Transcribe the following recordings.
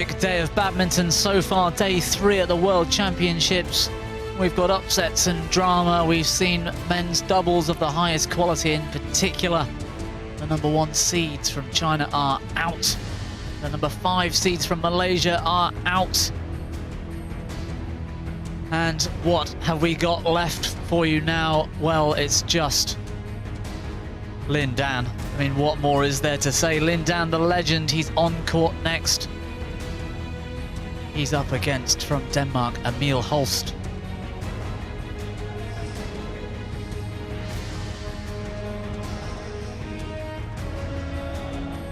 Big day of badminton so far, day 3 at the World Championships. We've got upsets and drama. We've seen men's doubles of the highest quality, in particular. The #1 seeds from China are out. The #5 seeds from Malaysia are out. And what have we got left for you now? Well, it's just Lin Dan. I mean, what more is there to say? Lin Dan, the legend, he's on court next. He's up against, from Denmark, Emil Holst.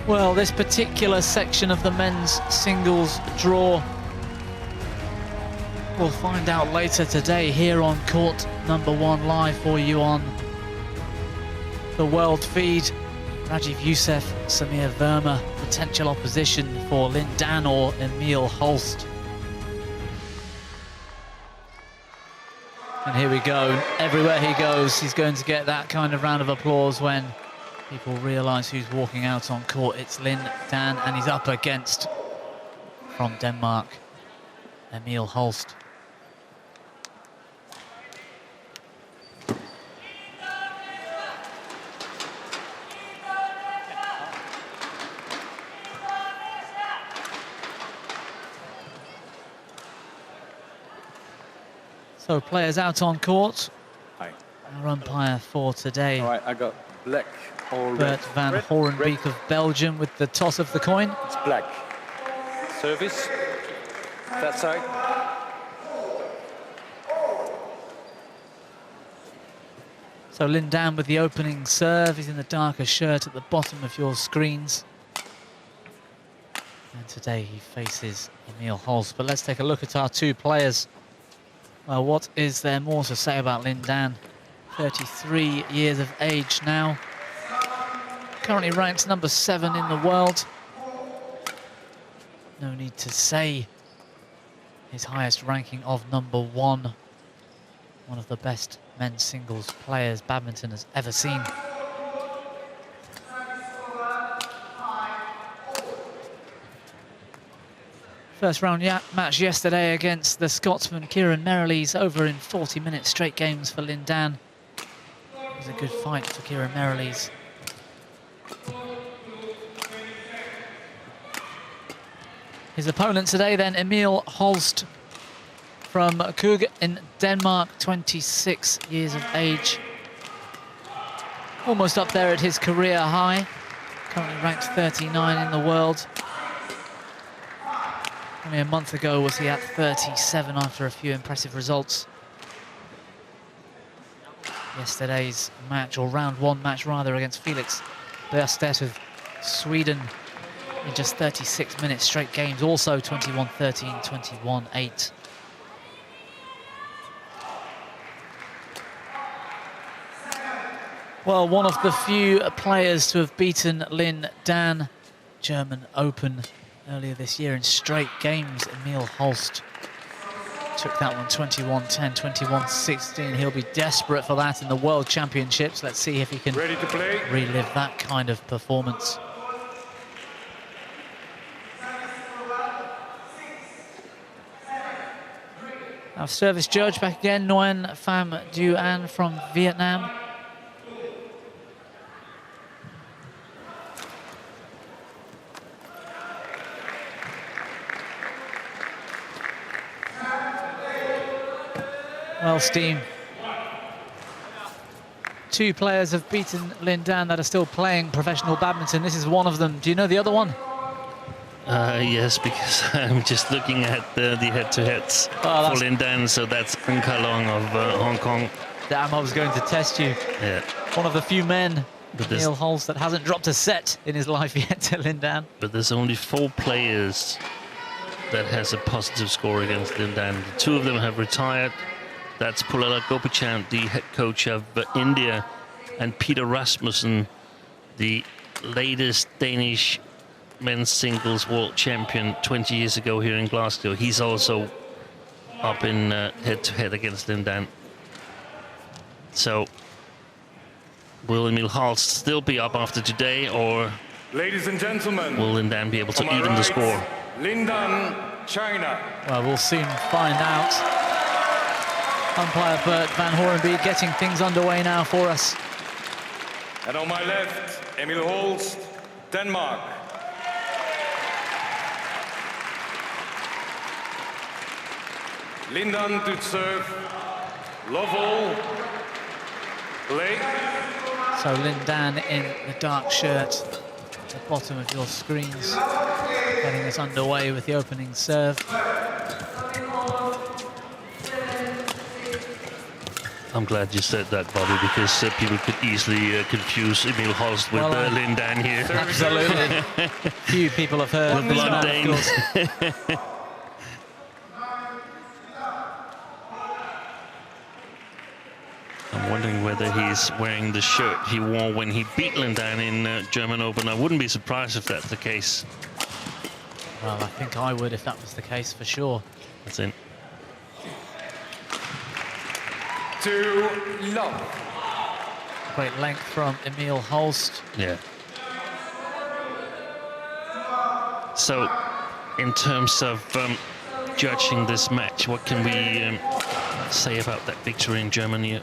Well, this particular section of the men's singles draw, we'll find out later today here on court #1 live for you on the world feed. Rajiv Youssef, Samir Verma, potential opposition for Lin Dan or Emil Holst. And here we go. Everywhere he goes, he's going to get that kind of round of applause when people realise who's walking out on court. It's Lin Dan, and he's up against, from Denmark, Emil Holst. So players out on court. Hi. Our umpire for today. All right, I got black or red. Bert van Red, Horenbeek red. of Belgium with the toss of the coin. It's black. Service. That side. So Lin Dan with the opening serve. He's in the darker shirt at the bottom of your screens. And today he faces Emil Holst. But let's take a look at our two players. Well, what is there more to say about Lin Dan? 33 years of age now. Currently ranked #7 in the world. No need to say his highest ranking of #1. One of the best men's singles players badminton has ever seen. First round match yesterday against the Scotsman Kieran Merrilees, over in 40 minutes, straight games for Lin Dan. It was a good fight for Kieran Merrilees. His opponent today then, Emil Holst from Køge in Denmark, 26 years of age. Almost up there at his career high, currently ranked 39 in the world. Only a month ago was he at 37 after a few impressive results. Yesterday's match, or round 1 match rather, against Felix Berstedt of Sweden in just 36 minutes, straight games, also 21-13, 21-8. Well, one of the few players to have beaten Lin Dan, German Open, earlier this year in straight games. Emil Holst took that one 21-10, 21-16. He'll be desperate for that in the World Championships. Let's see if he can relive that kind of performance. Our service judge back again, Nguyen Pham Du An from Vietnam. Well, Steam, 2 players have beaten Lin Dan that are still playing professional badminton. This is one of them. Do you know the other one? Yes, because I'm just looking at the head-to-heads for Lin Dan, so that's Ng Ka Long of Hong Kong. Damn, I was going to test you. Yeah. One of the few men, Emil Holst, that hasn't dropped a set in his life yet to Lin Dan. But there's only 4 players that has a positive score against Lin Dan. 2 of them have retired. That's Pulala Gopichan, the head coach of India, and Peter Rasmussen, the latest Danish men's singles world champion 20 years ago here in Glasgow. He's also up in head-to-head against Lin Dan. So, will Emil Holst still be up after today, or Ladies and gentlemen, will Lin Dan be able to even the score? Lindan, China. Well, we'll soon find out. Umpire Bert van Horenby getting things underway now for us. And on my left, Emil Holst, Denmark. Lindan to serve, love all, play. So Lin Dan in the dark shirt at the bottom of your screens, getting us underway with the opening serve. I'm glad you said that, Bobby, because people could easily confuse Emil Holst with Lin Dan here. Absolutely. Few people have heard the blood Dane. I'm wondering whether he's wearing the shirt he wore when he beat Lin Dan in German Open. I wouldn't be surprised if that's the case. Well, I think I would if that was the case, for sure. That's it. To love. Great length from Emil Holst. Yeah. So, in terms of judging this match, what can we say about that victory in Germany?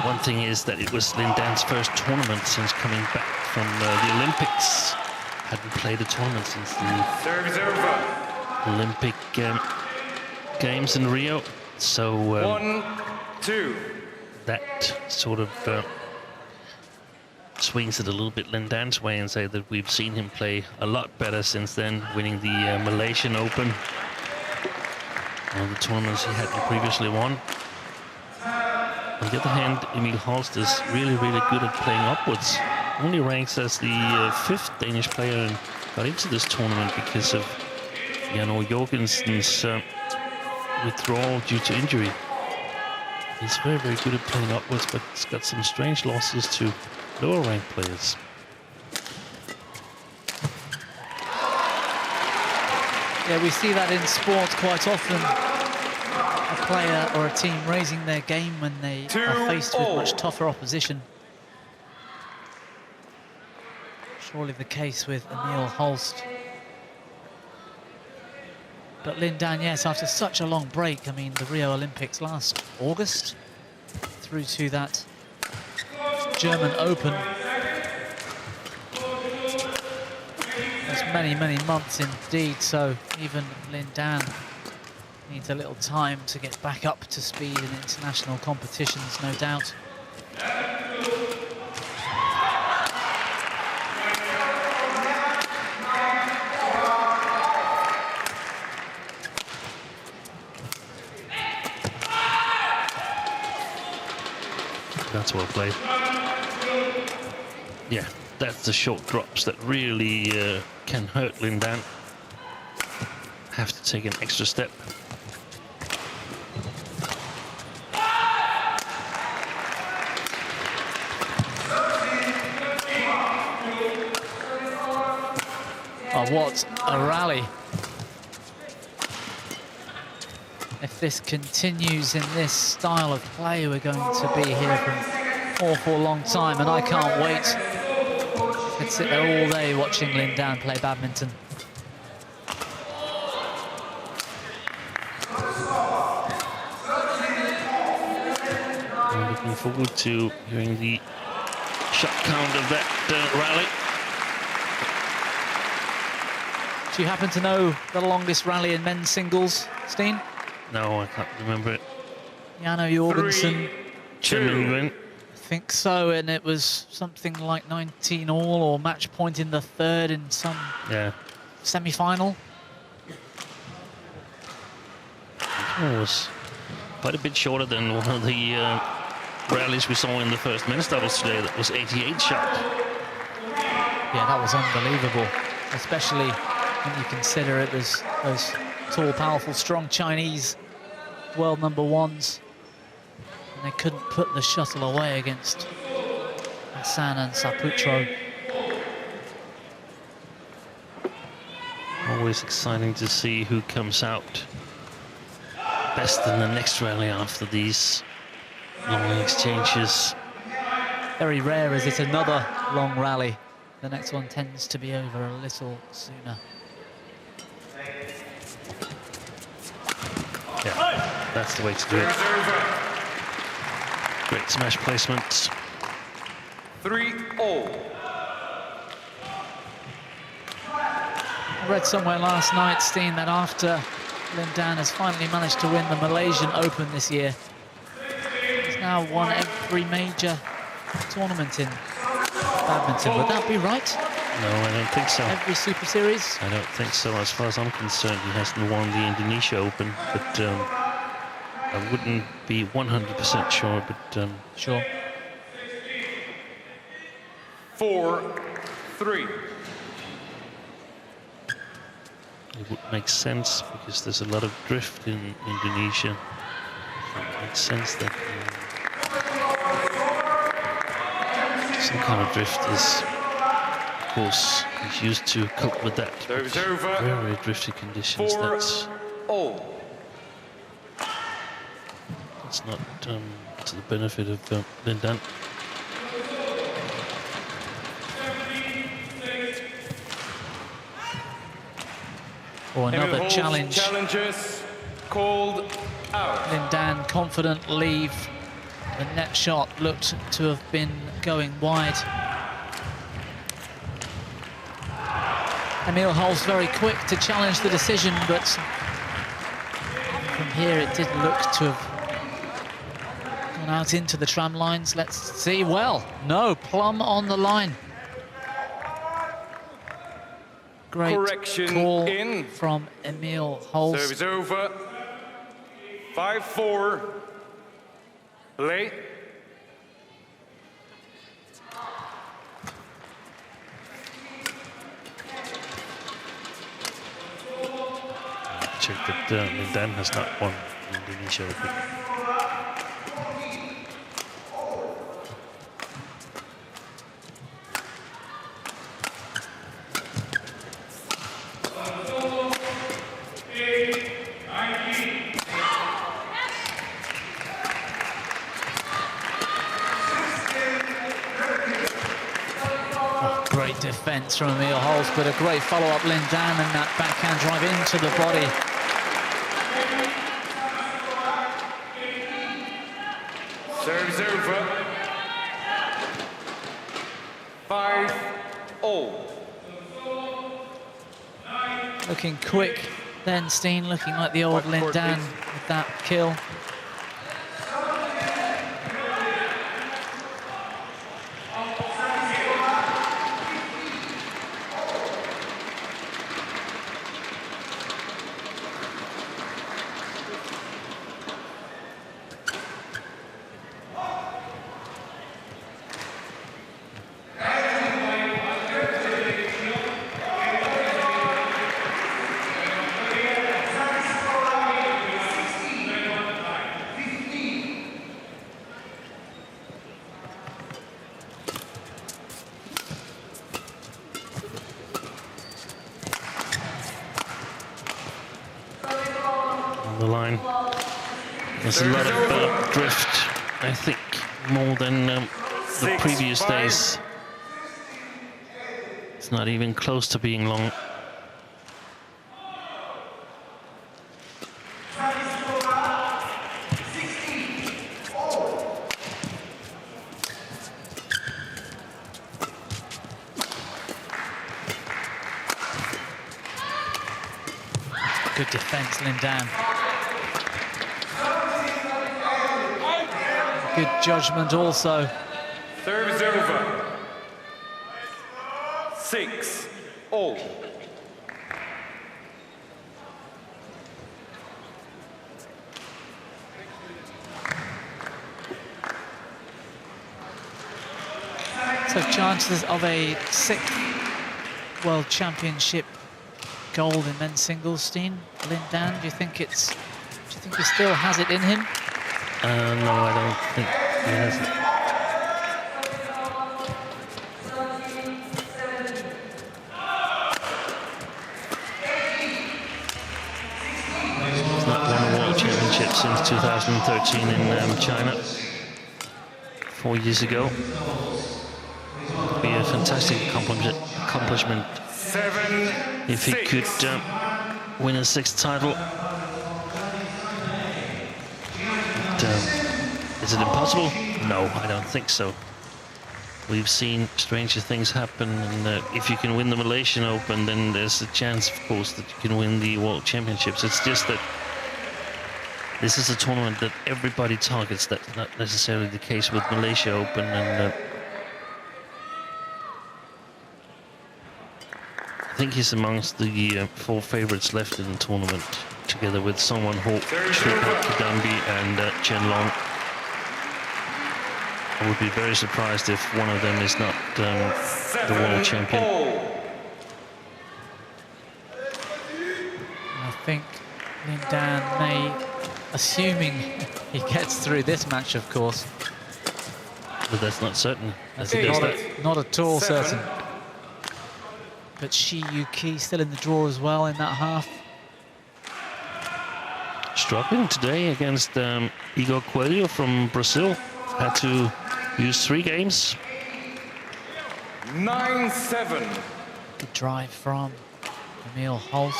One thing is that it was Lin Dan's first tournament since coming back from the Olympics. Hadn't played a tournament since the Olympic Games in Rio. So 1-2. That sort of swings it a little bit Lin Dan's way and say that we've seen him play a lot better since then, winning the Malaysian Open, one of the tournaments he hadn't previously won. On the other hand, Emil Holst is really, really good at playing upwards. Only ranks as the 5th Danish player and got into this tournament because of Jan Jorgensen's withdrawal due to injury. He's very, very good at playing upwards, but he's got some strange losses to lower ranked players. Yeah, we see that in sports quite often. A player or a team raising their game when they are faced with much tougher opposition. Surely the case with Emil Holst. But Lin Dan, yes, after such a long break, I mean, the Rio Olympics last August, through to that German Open. That's many, many months indeed, so even Lin Dan needs a little time to get back up to speed in international competitions, no doubt. That's well played. Yeah, that's the short drops that really can hurt Lin Dan. Have to take an extra step. Oh, what a rally. If this continues in this style of play, we're going to be here for an awful long time, and I can't wait. I could sit there all day watching Lin Dan play badminton. I'm looking forward to hearing the shot count of that rally. Do you happen to know the longest rally in men's singles, Steen? No, I can't remember it. Jan Jorgensen. 3-2. I think so, and it was something like 19 all or match point in the third in some semi-final. It was quite a bit shorter than one of the rallies we saw in the first men's doubles today. That was 88 shot. Yeah, that was unbelievable, especially when you consider it was those tall, powerful, strong Chinese world number ones, and they couldn't put the shuttle away against Hassan and Saputro. Always exciting to see who comes out best in the next rally after these long exchanges. Very rare is it another long rally. The next one tends to be over a little sooner. That's the way to do it. Great smash placement. 3-all. I read somewhere last night, Steen, that after Lin Dan has finally managed to win the Malaysian Open this year, he's now won every major tournament in badminton. Would that be right? No, I don't think so. Every Super Series? I don't think so. As far as I'm concerned, he hasn't won the Indonesia Open, but I wouldn't be 100% sure, but... Sure. 4-3. It would make sense because there's a lot of drift in Indonesia. It makes sense that some kind of drift is, of course, he's used to cope with that. Serves over. Very drifty conditions. That's 4-all. not to the benefit of Lin Dan. Or another Emil Holst challenge. Challenges called out. Lin Dan confident leave. The net shot looked to have been going wide. Emil Holst very quick to challenge the decision, but from here it did look to have gone out into the tram lines. Let's see. Well, no, plumb on the line. Great Correction call in. from Emil Holst. Service over. 5-4. Play. Check that Lin Dan has not won the Indonesia Open. Great defense from Emil Holst, but a great follow-up Lin Dan and that backhand drive into the body. Serves over. 5-all. Looking quick then, Steen, looking like the old Lin Dan with that kill. The line. There's a lot of drift, I think, more than the previous days. It's not even close to being long. Good defense, Lin Dan. Good judgment also. Service over. 6-all. So chances of a 6th World Championship gold in men's singles, Steen? Lin Dan, do you think he still has it in him? No, I don't think he has it. He's not won a World Championship since 2013 in China, 4 years ago. It'd be a fantastic accomplishment if he could win a 6th title. is it impossible? No, I don't think so. We've seen stranger things happen, and if you can win the Malaysian Open, then there's a chance, of course, that you can win the World Championships. It's just that this is a tournament that everybody targets. That's not necessarily the case with Malaysia Open, and I think he's amongst the 4 favorites left in the tournament, together with someone Srikanth Kidambi and Chen Long. I would be very surprised if one of them is not the world champion. I think Lin Dan may, assuming he gets through this match, of course. But that's not certain. That's not at all certain. But Shi Yuki still in the draw as well in that half. Struggling today against Igor Coelho from Brazil. Had to use 3 games. 9-7. Good drive from Emil Holst.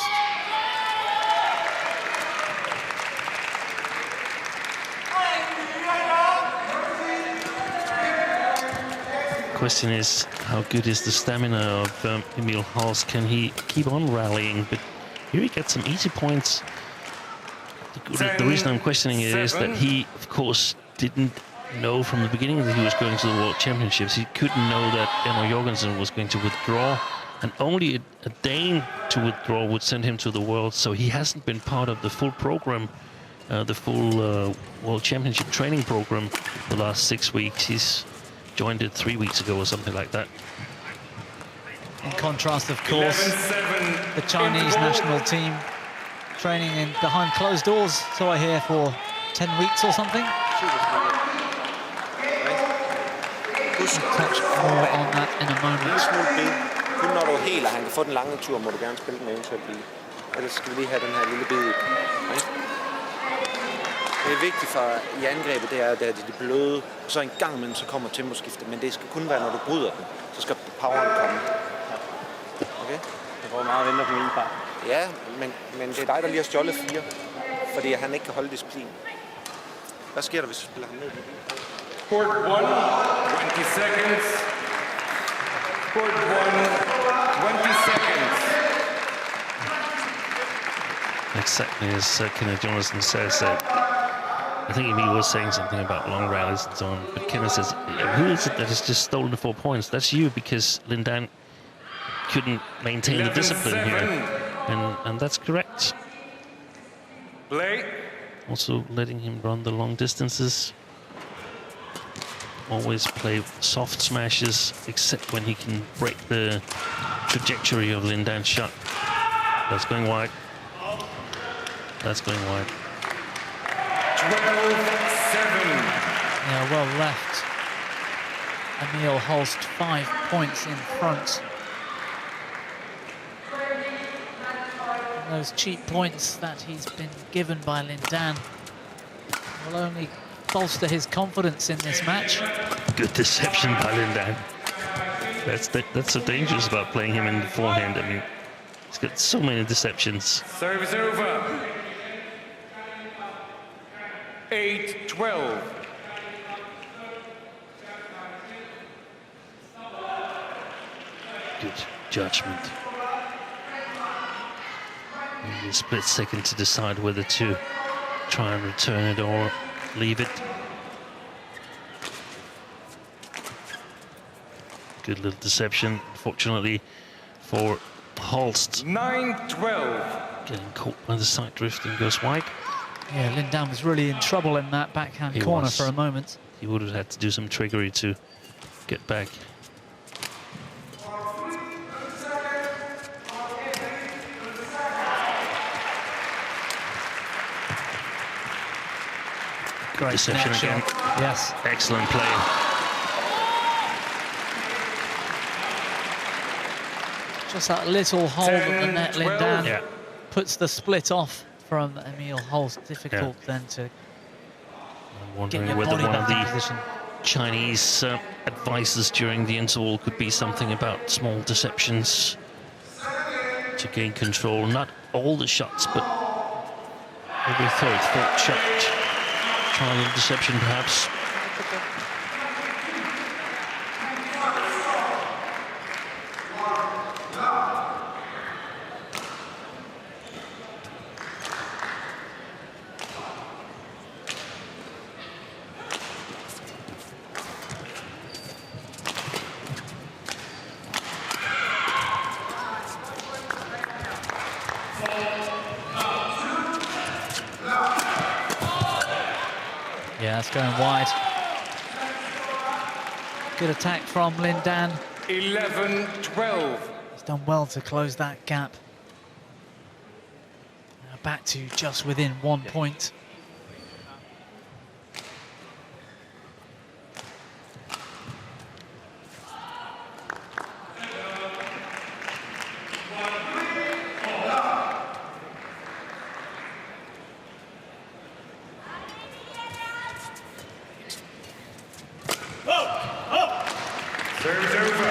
Question is, how good is the stamina of Emil Holst? Can he keep on rallying? But here he gets some easy points. The reason I'm questioning it is that he, of course, didn't know from the beginning that he was going to the World Championships. He couldn't know that Emma Jorgensen was going to withdraw, and only a Dane to withdraw would send him to the World, so he hasn't been part of the full program, the full World Championship training program the last 6 weeks. He's joined it 3 weeks ago or something like that. In contrast, of course, the Chinese national team training in behind closed doors, so I hear, for 10 weeks or something. We'll touch more on that in a moment. Kun når du er helt, og han kan få den lange tur, må du gerne spille den eventuelt blive. Ellers skal vi lige have den her lille bid. Det er vigtigt for i angrebet, det er, at det er bløde. Så en gang imellem, så kommer temposkiftet, men det skal kun være, når du bryder den. Så skal poweren komme. Okay? Jeg får meget venter på min far. Ja, men det er dig, der lige har stjålet 4, fordi han ikke kan holde disciplin. Hvad sker der, hvis du spiller ham ned? Court 1, 20 seconds. Court 1, 20 seconds. Exactly as Kenneth Jonathan says that. I think Emil was saying something about long rallies and so on, but Kenneth says, who is it that has just stolen the 4 points? That's you, because Lin Dan couldn't maintain the discipline here, and that's correct. Play. Also letting him run the long distances. Always play soft smashes, except when he can break the trajectory of Lin Dan's shot. That's going wide. That's going wide. 12-7. Yeah, well left. Emil Holst 5 points in front. And those cheap points that he's been given by Lin Dan will only bolster his confidence in this match. Good deception by Lin Dan. That's so dangerous about playing him in the forehand. I mean, he's got so many deceptions. Service over. 8-12. Good judgment. Maybe a split second to decide whether to try and return it or leave it. Good little deception, fortunately for Holst. 9-12. Getting caught by the side drift and goes wide. Yeah, Lin Dan was really in trouble in that backhand corner for a moment. He would have had to do some trickery to get back. Great deception again. Yes. Excellent play. Just that little hold at the net, Lin Dan puts the split off from Emil Holst. Difficult then to I'm get wondering your whether body one back of in the position. Chinese advices during the interval could be something about small deceptions to gain control. Not all the shots, but every third, fourth shot. try a little deception, perhaps. Yeah, it's going wide. Good attack from Lin Dan. 11-12. He's done well to close that gap. Now back to just within 1 point. Serves over.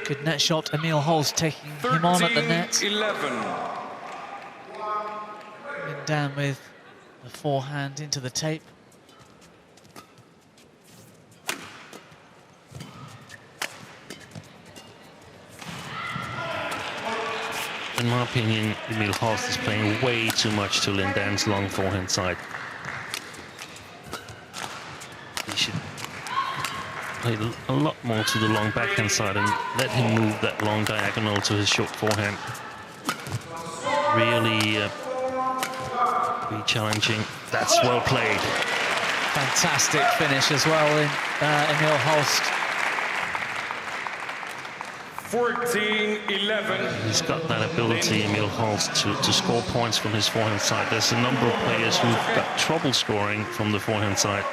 Good net shot, Emil Holst taking him on at the net. 13-11. Lin Dan with the forehand into the tape. In my opinion, Emil Holst is playing way too much to Lin Dan's long forehand side. He should play a lot more to the long backhand side and let him move that long diagonal to his short forehand. Really be challenging. That's well played. Fantastic finish as well in Emil Holst. 14-11. He's got that ability, Emil Holst, to score points from his forehand side. There's a number of players who've got trouble scoring from the forehand side.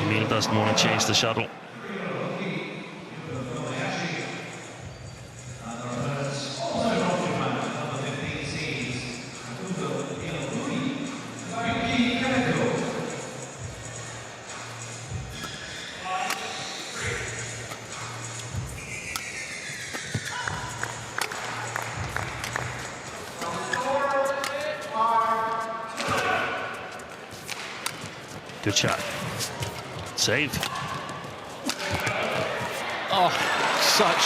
Emil doesn't want to change the shuttle. Good shot. Save. Oh, such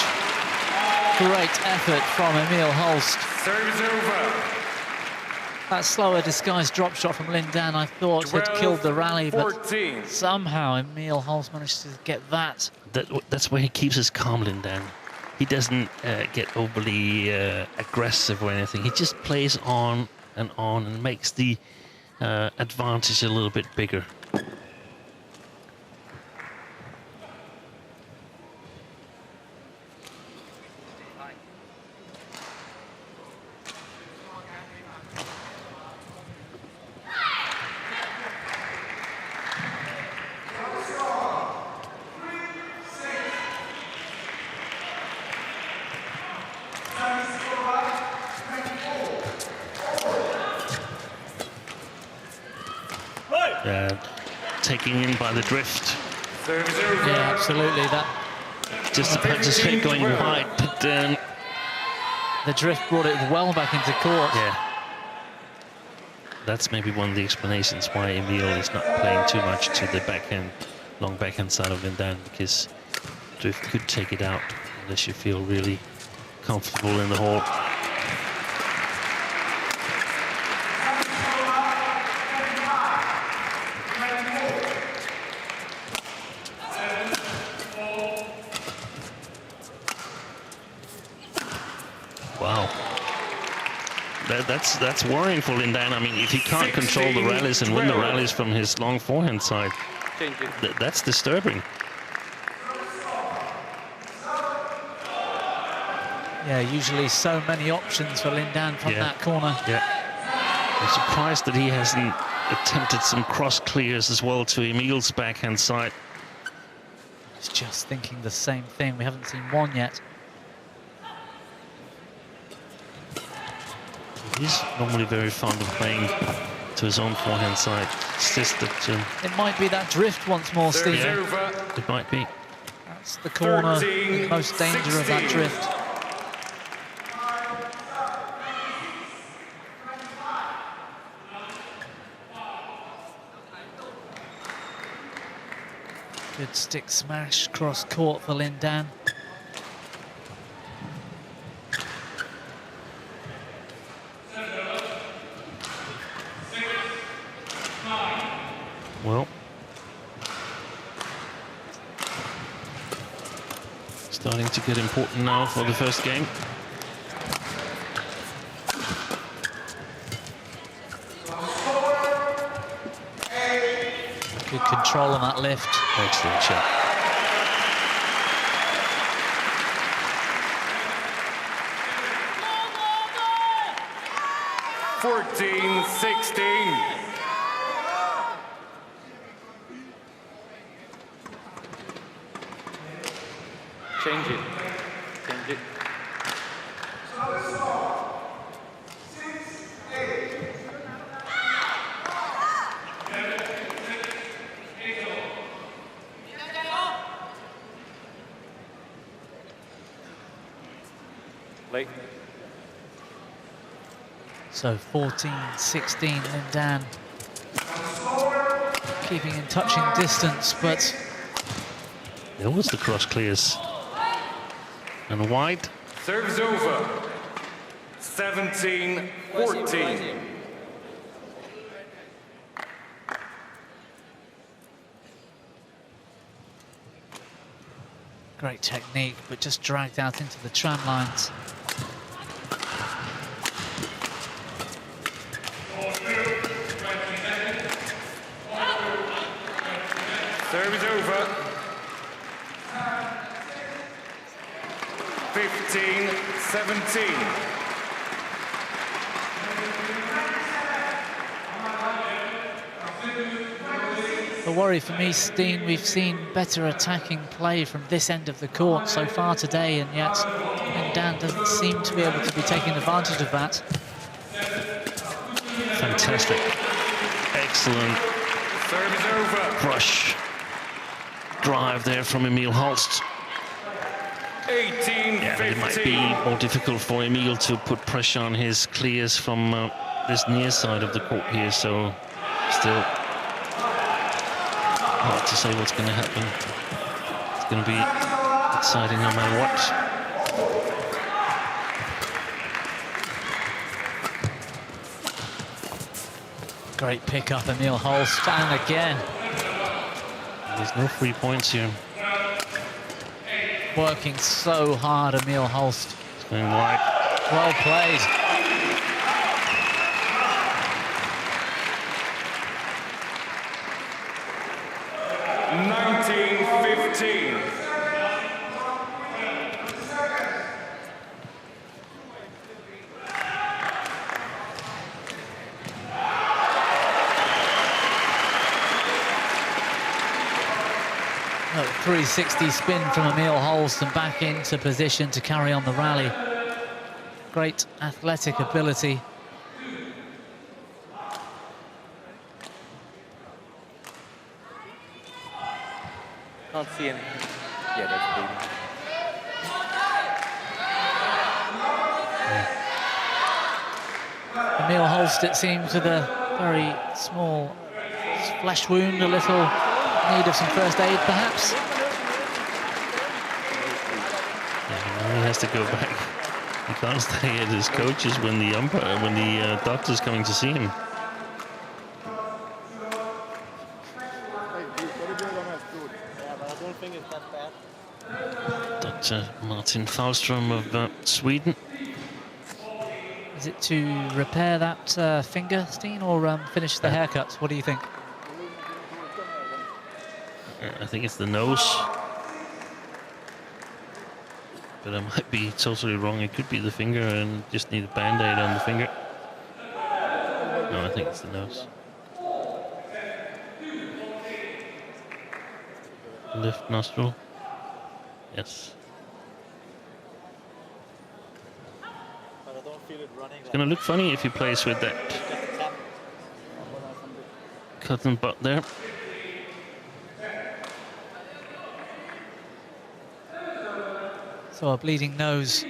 great effort from Emil Holst. Serves over. That slower disguised drop shot from Lin Dan, I thought, had killed the rally, but 14. somehow Emil Holst managed to get that. That's where he keeps his calm, Lin Dan. He doesn't get overly aggressive or anything. He just plays on and makes the advantage a little bit bigger. Taking in by the drift. Serves over. Yeah, absolutely. That Just the practice hit going wide, but the drift brought it well back into court. yeah. That's maybe one of the explanations why Emil is not playing too much to the backhand, long backhand side of Lin Dan, because drift could take it out unless you feel really comfortable in the hole. Wow. That's worrying for Lin Dan. I mean, if he can't control the rallies and win the rallies from his long forehand side, that's disturbing. Yeah, usually so many options for Lin Dan from that corner. Yeah. I'm surprised that he hasn't attempted some cross clears as well to Emil's backhand side. He's just thinking the same thing. We haven't seen one yet. He's normally very fond of playing to his own forehand side. It's just that... It might be that drift once more, Steve. Yeah, it might be. That's the corner, the most danger of that drift. Good stick smash cross court for Lin Dan. Well, starting to get important now for the first game. Good control on that lift. Excellent shot. Fourteen, 16. Change it. Change it. Late. So 14-16, Lin Dan keeping in touching distance, but There was the cross clears. And wide. Serves over. 17, 14. great technique, but just dragged out into the tram lines. Serve is over. 15, 17. The worry for me, Steen, we've seen better attacking play from this end of the court so far today, and yet Dan doesn't seem to be able to be taking advantage of that. Fantastic. Excellent Serve is over. brush drive there from Emil Holst. 18, Yeah, 15. it might be more difficult for Emil to put pressure on his clears from this near side of the court here, so still hard to say what's going to happen. It's going to be exciting no matter what. Great pick-up, Emil Holst, and again. There's no free points here. Working so hard, Emil Holst. It's going wide. Well played. Oh, 360 spin from Emil Holst and back into position to carry on the rally. Great athletic ability. Can't see anything. Yeah, that's bleeding. Emil Holst, it seems, with a very small flesh wound, a little need of some first aid, perhaps. Yeah, he has to go back. He can't stay at his coach's when the doctor's coming to see him. Dr. Martin Thalström of Sweden. Is it to repair that finger, Steen, or finish the haircut? What do you think? I think it's the nose. But I might be totally wrong. It could be the finger and just need a band-aid on the finger. No, I think it's the nose. Left nostril. Yes. But I don't feel it running. It's going to look funny if he plays with that cotton bud there. So a bleeding nose.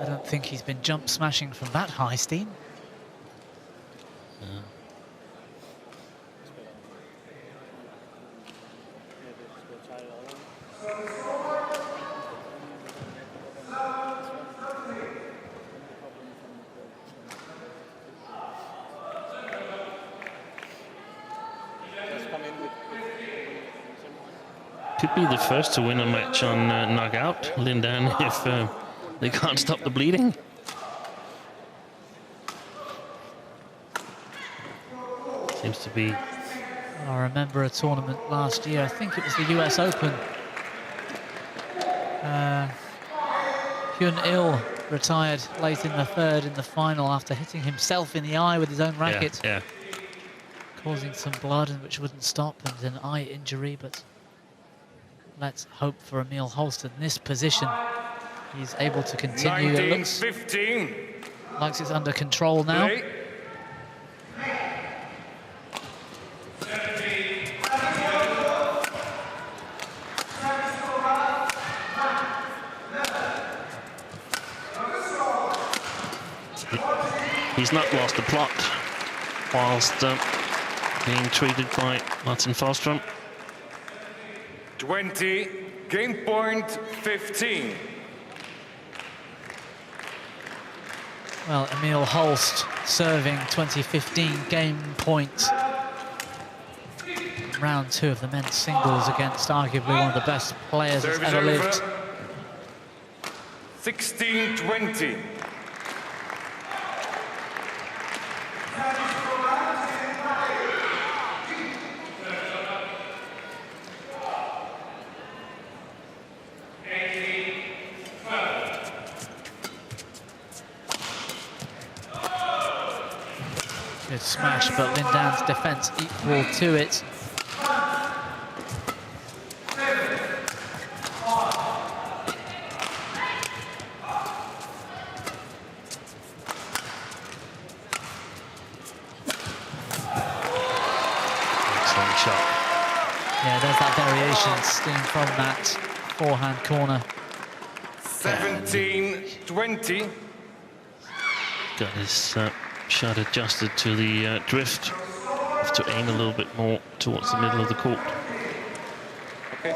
I don't think he's been jump smashing from that high, Steen. Could be the first to win a match on knockout, Lin Dan, if they can't stop the bleeding. Seems to be. I remember a tournament last year, I think it was the US Open. Hyun Il retired late in the third in the final after hitting himself in the eye with his own racket. Yeah. Causing some blood, which wouldn't stop, and an eye injury, but let's hope for Emil Holst in this position. He's able to continue. 19, it looks 15. like it's under control now. Play. He's not lost the plot whilst being treated by Martin Falstrom. 20, game point 15. Well, Emil Holst serving 2015 game point. Round 2 of the men's singles against arguably one of the best players that's Service ever over. lived. 16-20. Good smash, but Lin Dan's defense equal to it. Excellent shot. Yeah, there's that variation seen from that forehand corner. 17-20. Got his shot adjusted to the drift. Have to aim a little bit more towards the middle of the court. Okay.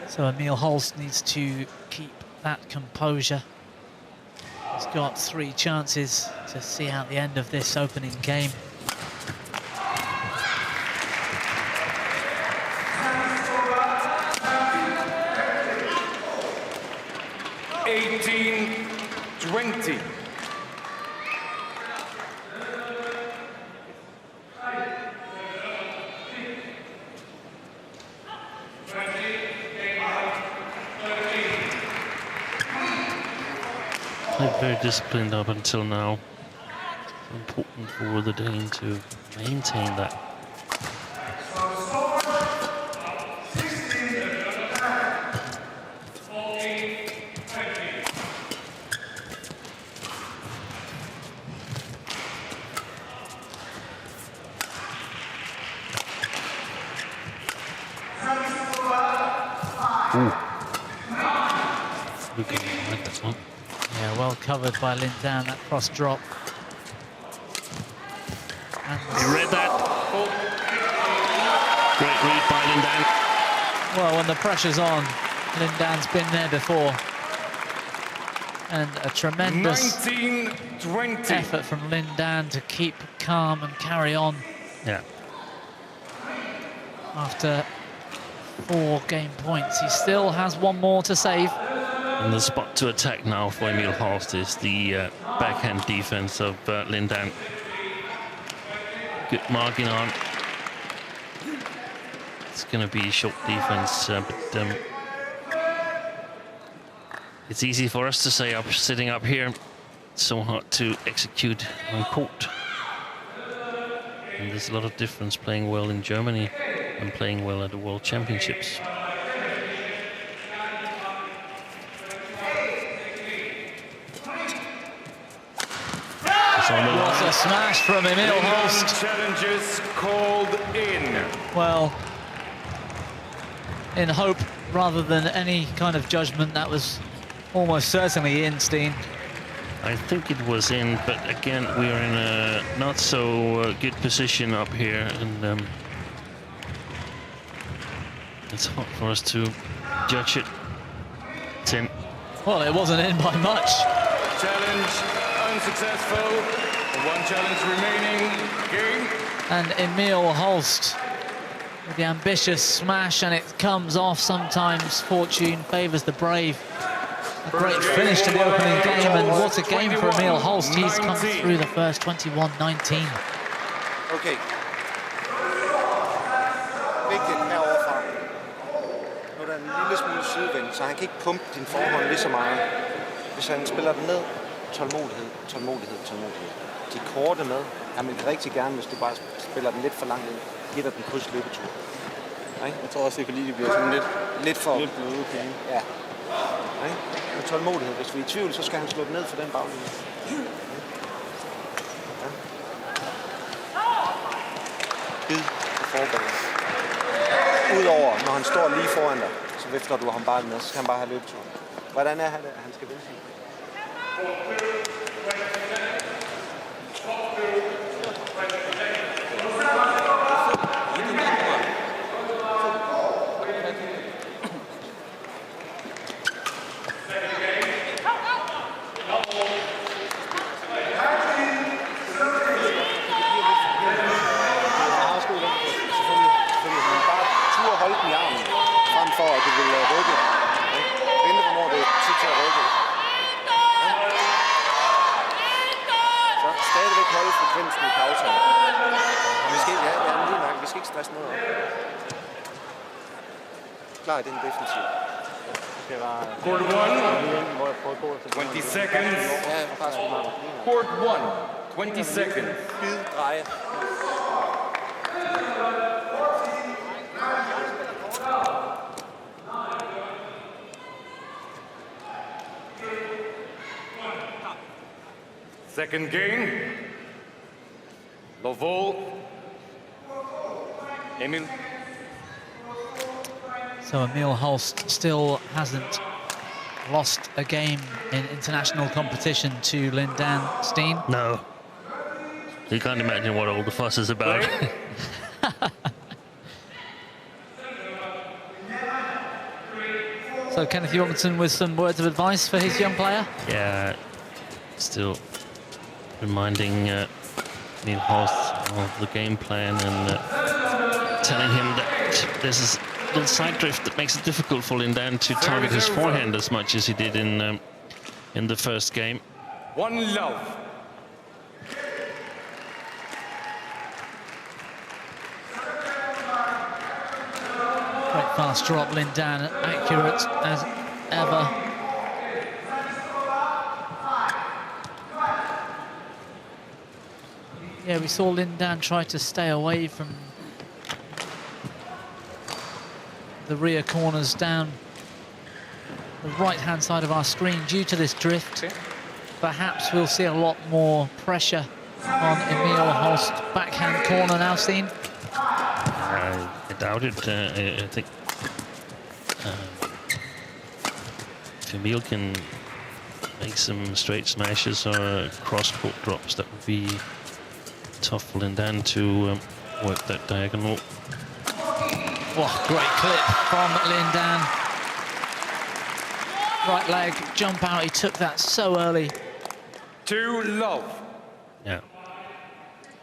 So Emil Holst needs to keep that composure. He's got 3 chances to see out the end of this opening game. $18-20. Played very disciplined up until now. It's important for the Dane to maintain that. Look at like that one. Yeah, well covered by Lin Dan, that cross drop. And You read that? Great read by Lin Dan. well, when the pressure's on, Lin Dan's been there before. And a tremendous 19-20. effort from Lin Dan to keep calm and carry on Yeah. after 4 game points. He still has 1 more to save. And the spot to attack now for Emil Holst is the backhand defense of Lin Dan. Good marking on. It's going to be a short defense, but it's easy for us to say sitting up here. It's so hard to execute on court. And there's a lot of difference playing well in Germany and playing well at the World Championships. On the What a smash from Emil Holst. Challenges called in. Well, in hope rather than any kind of judgment, that was almost certainly in, Steen. I think it was in, but again, we are in a not so good position up here, and It's hard for us to judge it. It's in. Well, it wasn't in by much. Challenge unsuccessful. One challenge remaining. Game. And Emil Holst with the ambitious smash, and it comes off. Sometimes fortune favours the brave. A great finish to the opening game, and what a game for Emil Holst. He's come through the first 21-19. Okay. Vigtigt heroverfra. Nu er der en lille smule sidevind, så han kan ikke pumpe din forhånd lige så meget. Hvis han spiller den ned, tålmodighed, tålmodighed, tålmodighed. De korte med, han vil rigtig gerne, hvis du bare spiller den lidt for langt ind, giver den krydsløbetur. Jeg tror også, jeg kan lide, det bliver sådan lidt for... Lidt bløde, okay. Ja. Med tålmodighed. Hvis vi er i tvivl, så skal han slå den ned for den baglinje. Bid på forbanen. Udover, når han står lige foran dig, så vifter du ham bare med, så skal han bare have løbeturen. Hvordan er han skal vinde sig? For at du vil rykke. Vente, hvornår det er tid til at rykke. Så stadigvæk holde frekvensen i pauserne. Vi skal ikke stresse noget op. Klar i den defensiv. Court 1. 20 seconds. Ja, bare Court 1. 20 seconds. Bid, dreje. Second game. Lovol. Emil. So Emil Holst still hasn't lost a game in international competition to Lin Dan Steen. No. You can't imagine what all the fuss is about. So Kenneth Jorgensen with some words of advice for his young player? Yeah, still reminding Emil Holst of the game plan and telling him that there's this little side drift that makes it difficult for Lin Dan to target his forehand as much as he did in the first game. One love. Great fast drop, Lin Dan, accurate as ever. Yeah, we saw Lin Dan try to stay away from the rear corners down the right-hand side of our screen due to this drift. Perhaps we'll see a lot more pressure on Emil Holst backhand corner now, Steen. I doubt it. I think if Emil can make some straight smashes or cross-court drops, that would be tough for Lin Dan to work that diagonal. Oh, great clip from Lin Dan. Right leg, jump out, he took that so early. 2 love. Yeah,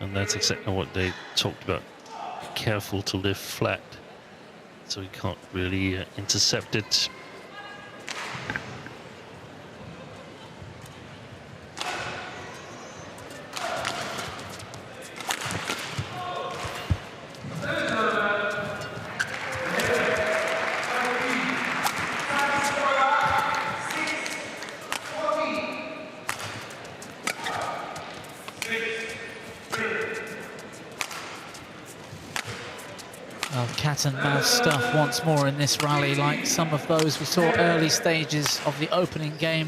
and that's exactly what they talked about. Be careful to lift flat, so he can't really intercept it. Cat and mouse stuff once more in this rally, like some of those we saw early stages of the opening game.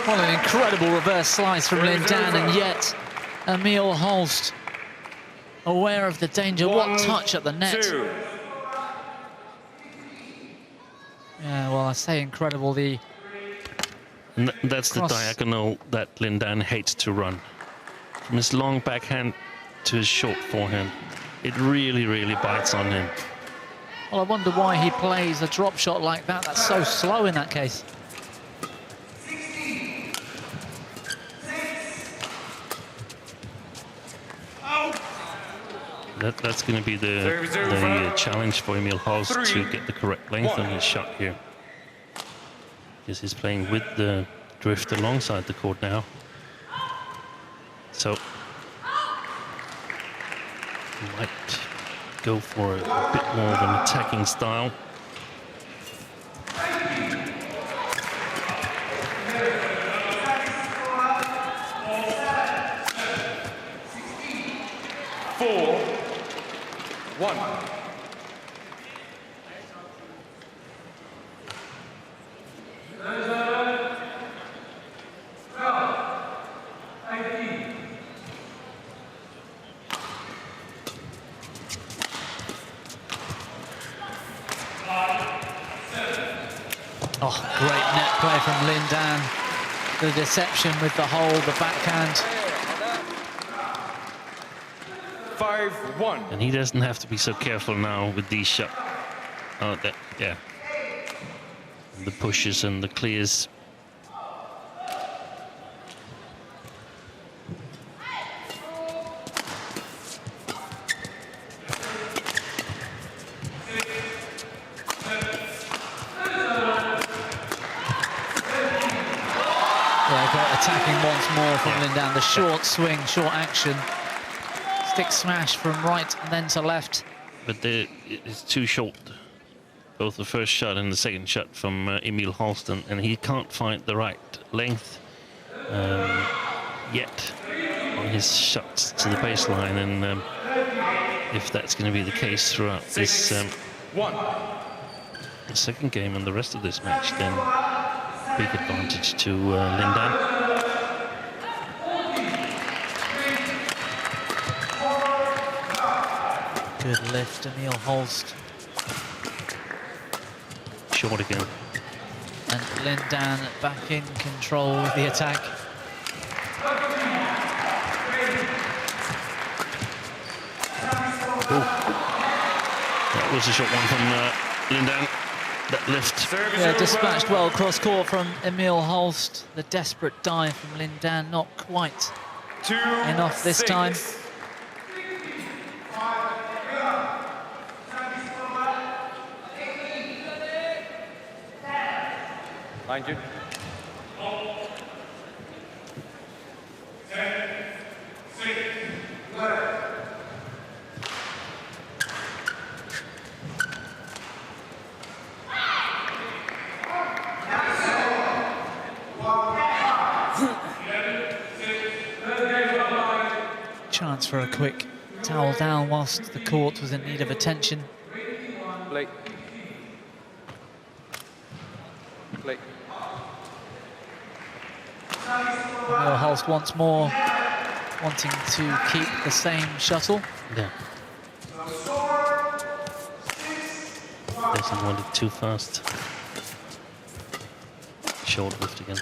What an incredible reverse slice from Lin Dan, and yet Emil Holst aware of the danger. What touch at the net. 2. Yeah, well, I say incredible. And that's the diagonal that Lin Dan hates to run. From his long backhand to his short forehand. it really, really bites on him. Well, I wonder why he plays a drop shot like that. That's so slow in that case. That's going to be the challenge for Emil Holst to get the correct length on his shot here. Because he's playing with the drift alongside the court now. So he might go for a bit more of an attacking style. Oh, great net play from Lin Dan. The deception with the hold, the backhand. 5-1. And he doesn't have to be so careful now with these shots. Oh, yeah. The pushes and the clears. Attacking once more from Lin Dan. The short swing, short action. Stick smash from right and then to left. But it's too short. Both the first shot and the second shot from Emil Holst, and he can't find the right length yet on his shots to the baseline. And if that's going to be the case throughout this the second game and the rest of this match, then big advantage to Lin Dan. Good lift, Emil Holst. Short again. And Lin Dan back in control with the attack. Ooh. That was a short one from Lin Dan. That lift. Yeah, dispatched well cross court from Emil Holst. The desperate dive from Lin Dan, not quite enough this time. Mind you. Chance for a quick towel down whilst the court was in need of attention. Play. Play. Emil Holst once more wanting to keep the same shuttle. Yeah. Doesn't want it too fast. Short lift again.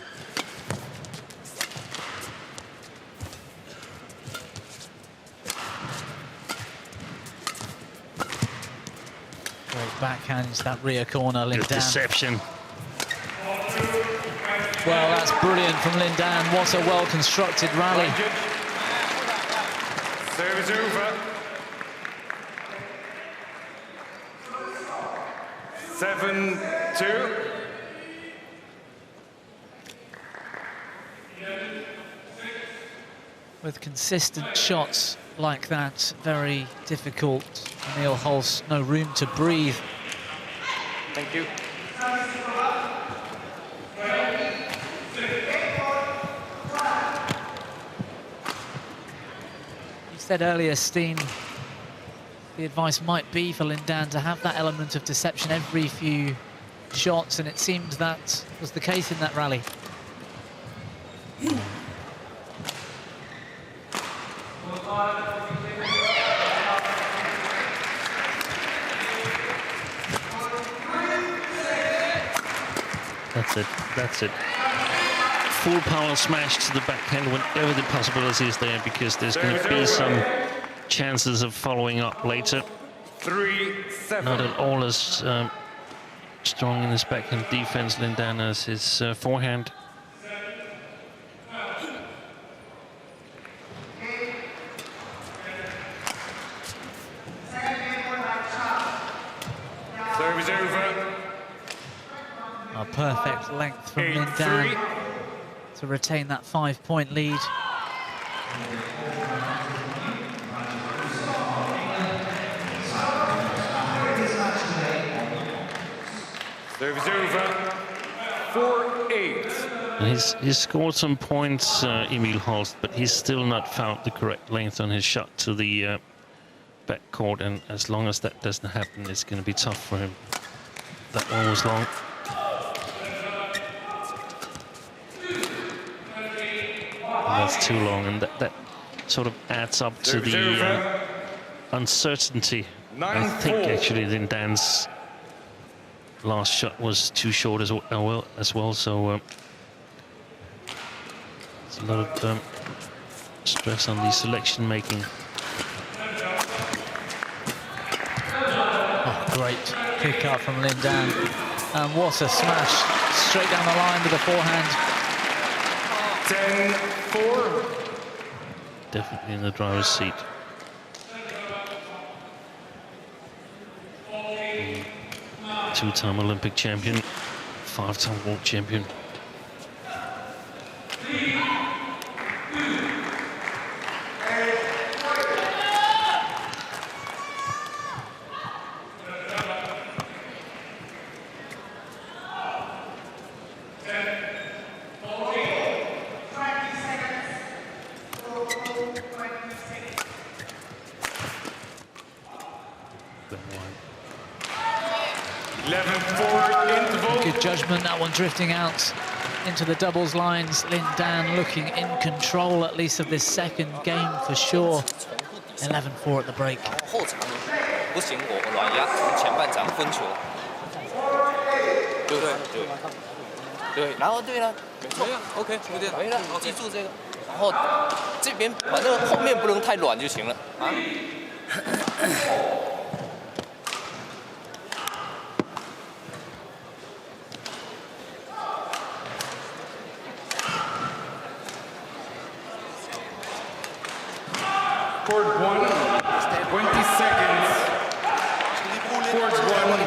Great backhands that rear corner, Lin Good Dan. deception. Well, that's brilliant from Lin Dan. What a well-constructed rally. Service over. 7-2. With consistent shots like that, very difficult. Emil Holst, no room to breathe. Thank you. You said earlier, Steen, the advice might be for Lin Dan to have that element of deception every few shots, and it seemed that was the case in that rally. That's it. That's it. Full power smash to the backhand whenever the possibility is there, because there's going to be some chances of following up later. 3-7. Not at all as strong in his backhand defense, Lin Dan, as his forehand. Service over. A perfect length from Lin Dan to retain that 5-point lead. Service over. 4-8. And he's scored some points, Emil Holst, but he's still not found the correct length on his shot to the backcourt, and as long as that doesn't happen, it's going to be tough for him. That one was long. And that's too long, and that sort of adds up to the uncertainty. I think actually Lin Dan's last shot was too short as well, so there's a lot of stress on the selection making. Oh, great pick up from Lin Dan, and what a smash straight down the line with the forehand. 10-4. Definitely in the driver's seat. Two-time Olympic champion, 5-time world champion. Good judgment, that one drifting out into the doubles lines. Lin Dan looking in control, at least of this second game for sure. 11-4 at the break. 后场不行，我软压前半场分球，对不对？对，然后对了，没错 ，OK， 对了，记住这个，然后这边反正后面不能太软就行了啊。Court 1, 20 seconds. Court 1,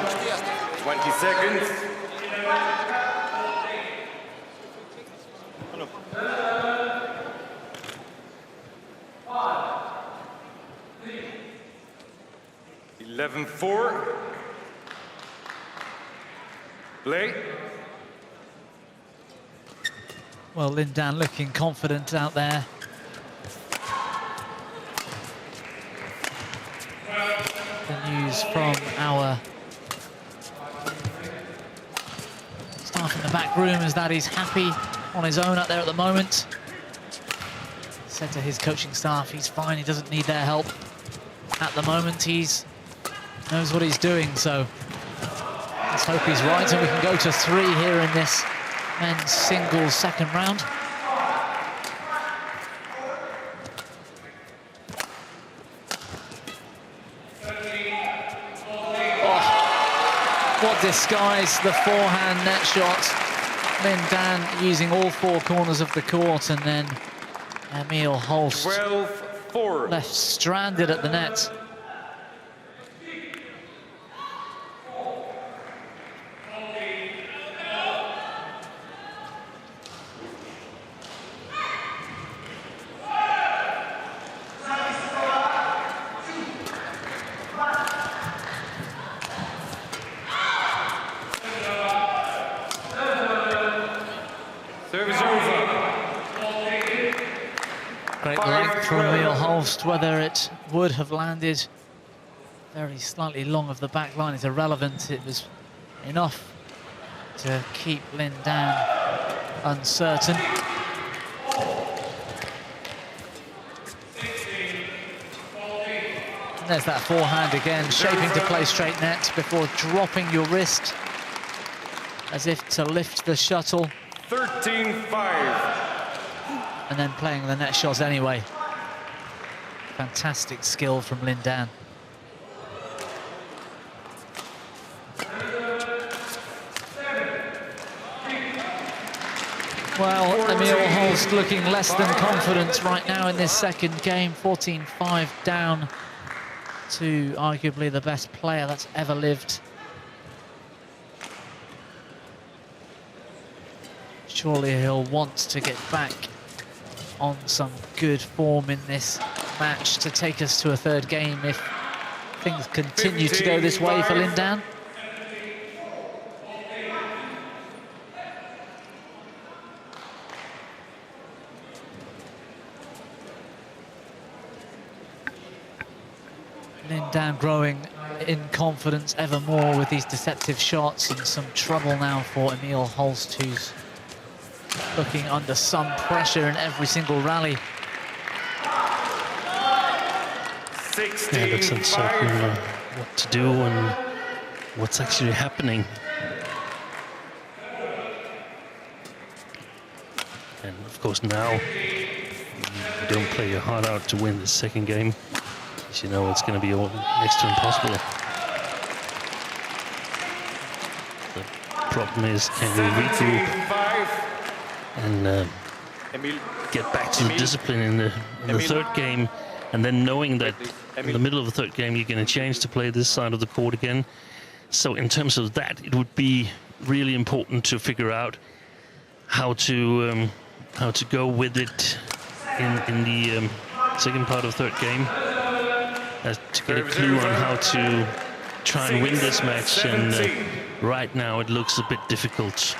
20 seconds. (11-4). Play. Well, Lin Dan looking confident out there. The news from our staff in the back room is that he's happy on his own out there at the moment. Said to his coaching staff he's fine, he doesn't need their help at the moment. He's knows what he's doing, so let's hope he's right and we can go to 3 here in this men's singles second round. What disguise, the forehand net shot. Lin Dan using all 4 corners of the court, and then Emil Holst 12-4. left stranded at the net. Great length from Emil Holst. Whether it would have landed very slightly long of the back line is irrelevant. It was enough to keep Lin Dan uncertain. And there's that forehand again, shaping to play straight net before dropping your wrist as if to lift the shuttle. 13-5. And then playing the net shots anyway. Fantastic skill from Lin Dan. Well, Emil Holst looking less than confident right now in this second game. 14-5 down to arguably the best player that's ever lived. Surely he'll want to get back on some good form in this match to take us to a third game if things continue to go this way for Lin Dan. Lin Dan growing in confidence ever more with these deceptive shots, and some trouble now for Emil Holst, who's looking under some pressure in every single rally. Yeah, looks uncertain what to do and what's actually happening. And of course now, you don't play your heart out to win the second game, because you know it's going to be all next to impossible. The problem is, can you regroup and get back to the discipline in the third game, and then knowing that in the middle of the third game you're going to change to play this side of the court again. So in terms of that, it would be really important to figure out how to go with it in the second part of the third game, to get a clue on how to try and win this match. And right now it looks a bit difficult.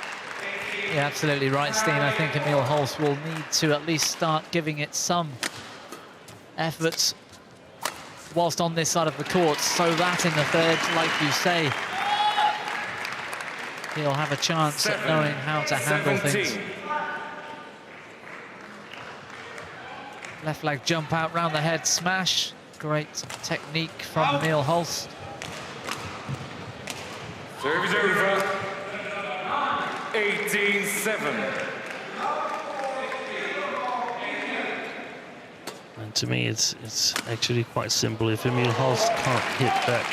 Yeah, absolutely right, Steen. I think Emil Holst will need to at least start giving it some efforts whilst on this side of the court, so that in the third, like you say, he'll have a chance at knowing how to handle things. Left leg jump out, round the head smash. Great technique from Emil Holst. Service over. 18-7. And to me, it's actually quite simple. If Emil Holst can't hit that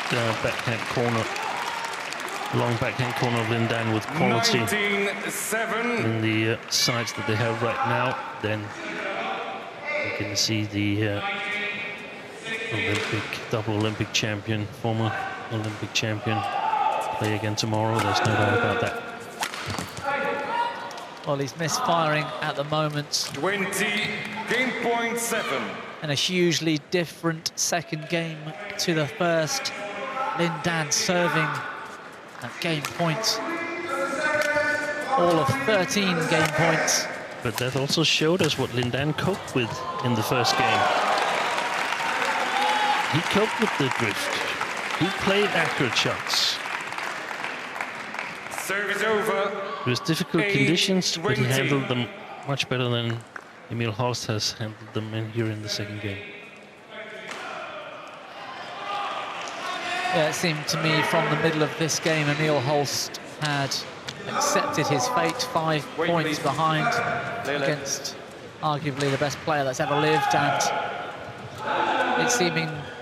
backhand corner, long backhand corner of Lin Dan with quality 19-7. in the sides that they have right now, then you can see the double Olympic champion, former Olympic champion, play again tomorrow. There's no doubt about that. Well, he's misfiring at the moment. 20, game point 7. And a hugely different second game to the first. Lin Dan serving at game point. All of 13 game points. But that also showed us what Lin Dan coped with in the first game. He coped with the drift. He played accurate shots. Service over. It was difficult conditions, but he handled them much better than Emil Holst has handled them here in the second game. Yeah, it seemed to me from the middle of this game, Emil Holst had accepted his fate, 5 points behind against arguably the best player that's ever lived, and it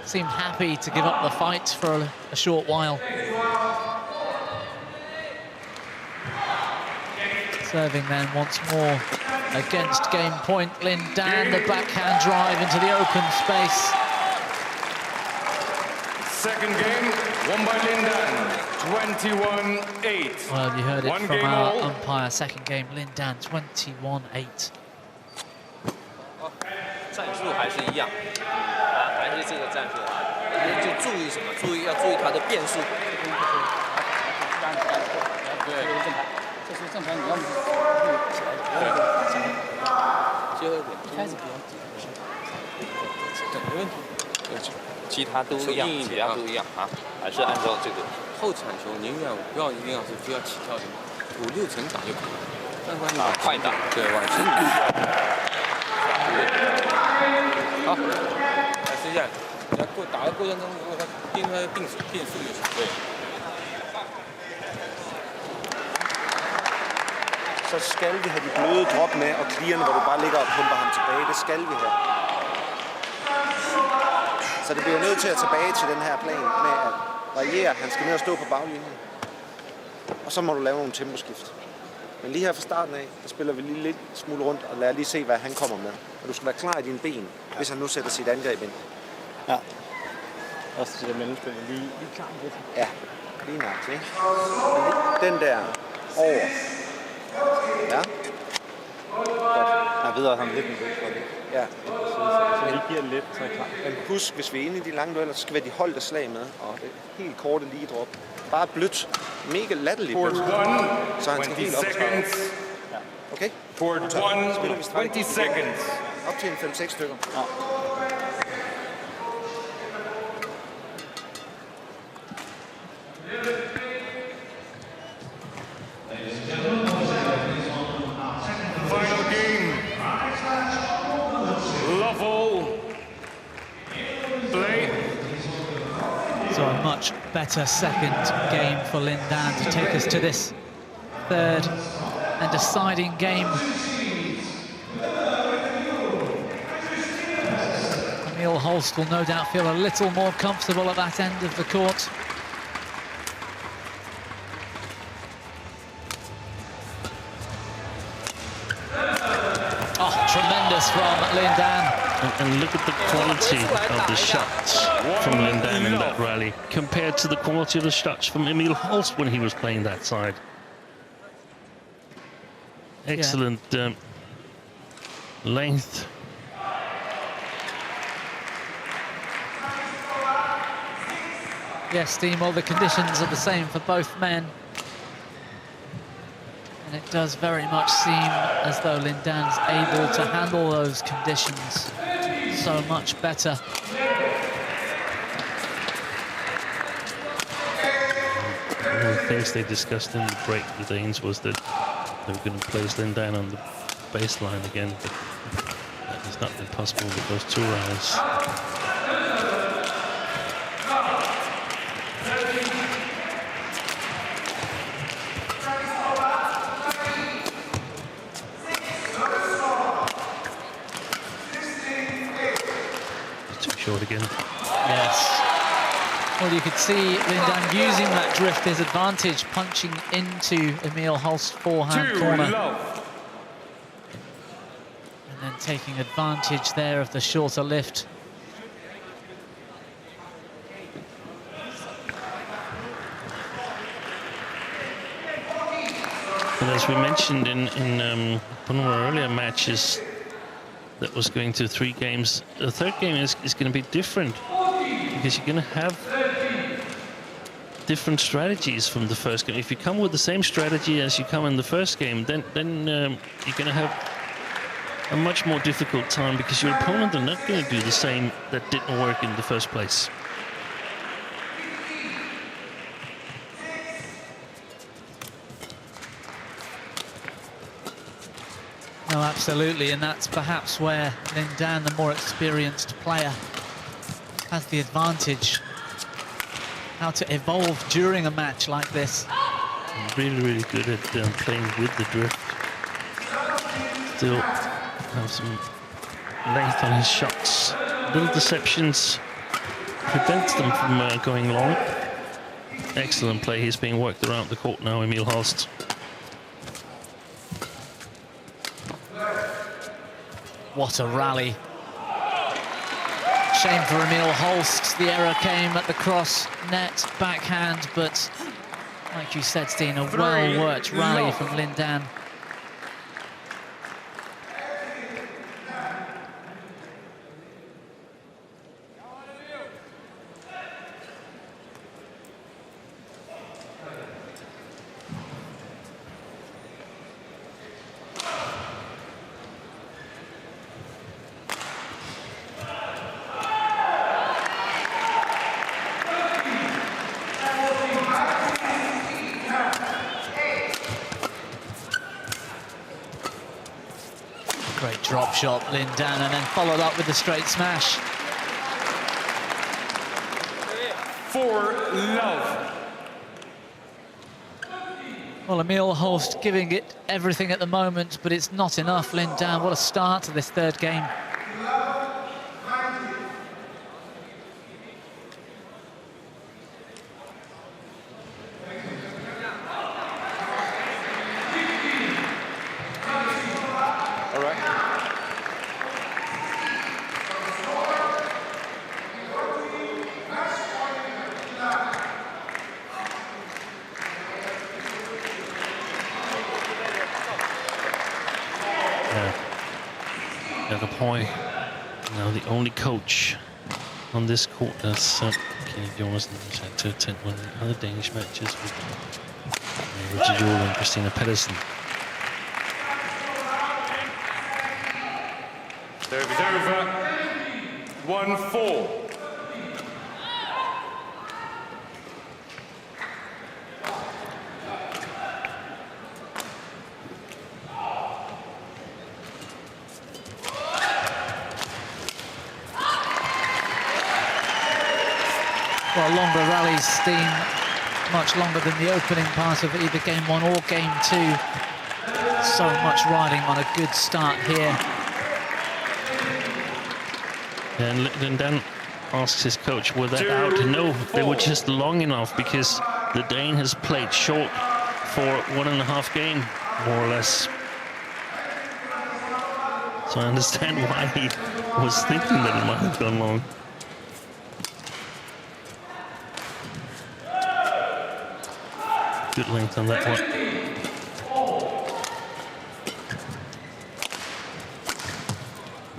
seemed happy to give up the fight for a short while. Serving then once more against game point. Lin Dan, the backhand drive into the open space. Second game, won by Lin Dan, 21-8. Well, you heard it One from game our all. umpire. Second game, Lin Dan, 21-8. 战术还是一样，还是这个战术，就注意什么？要注意它的变数。对，这是正牌，你要么起来，结合点，开始不要紧，没问题。其他都一样，其他都一样啊，还是按照这个后铲球，宁愿不要一定要是非要起跳的，5、6层档就可以了。但关键快档，对，往前你必须要。好，来试一下，你要打的过程中，如果它定出来变数就行。对。 Så skal vi have de bløde drop med, og clearne, hvor du bare ligger og pumper ham tilbage. Det skal vi have. Så det bliver nødt til at tilbage til den her plan med at variere. Han skal ned og stå på baglinjen. Og så må du lave nogle temposkift. Men lige her fra starten af, der spiller vi lige lidt smule rundt og lader lige se, hvad han kommer med. Og du skal være klar i dine ben, hvis han nu sætter sit angreb ind. Ja. Også til det mellemspil. Lige klar med det. Ja, lige nok, ikke? Den der over. Ja. Jeg ved, at han er lidt nervøs for det. Ja. Så vi giver lidt, så er jeg klar. Men husk, hvis vi er inde i de lange dueller, så skal vi have de holdte slag med. Og det helt korte lige drop. Bare blødt. Mega latterligt blødt. Så han skal helt op. Ja. Okay? Port 1, 20 seconds. Op til en 5-6 stykker. Ja. Final game. Love all. Play. So a much better second game for Lin Dan to take us to this third and deciding game. Emil Holst will no doubt feel a little more comfortable at that end of the court. Oh, tremendous from Lin Dan. And look at the quality of the shots from Lin Dan in that rally compared to the quality of the shots from Emil Holst when he was playing that side. Excellent length. Yes, Steve, all the conditions are the same for both men. And it does very much seem as though Lin Dan's able to handle those conditions so much better. One of the things they discussed in the break, the Danes, was that they were going to place Lin Dan on the baseline again, but that has not been possible with those two rallies. Short again. Yes. Well, you could see Lin Dan using that drift his advantage, punching into Emil Holst's forehand corner. And then taking advantage there of the shorter lift. And as we mentioned in one of our earlier matches, that was going to 3 games. The third game is going to be different because you're going to have different strategies from the first game. If you come with the same strategy as you come in the first game, then you're going to have a much more difficult time because your opponent are not going to do the same that didn't work in the first place. No, absolutely, and that's perhaps where Lin Dan, the more experienced player, has the advantage. How to evolve during a match like this. Really, really good at playing with the drift. Still have some length on his shots. Little deceptions prevents them from going long. Excellent play. He's being worked around the court now, Emil Holst. What a rally. Shame for Emil Holst. The error came at the cross net backhand, but like you said, Steen, a well-worked rally from Lin Dan. Great drop shot, Lin Dan, and then followed up with the straight smash. For love. Well, Emil Holst giving it everything at the moment, but it's not enough. Lin Dan, what a start to this third game. Jakob Høj, now the only coach on this court that's Kenneth Jonassen has had to attend one of the other Danish matches with Richard Jule and Christina Pedersen. Serve is over. 1-4. Well, longer rallies, Steen, much longer than the opening part of either game 1 or game 2. So much riding on a good start here. And Lin Dan asks his coach, were they out? No, they were just long enough because the Dane has played short for 1.5 game, more or less. So I understand why he was thinking that it might have gone long. Good length on that one.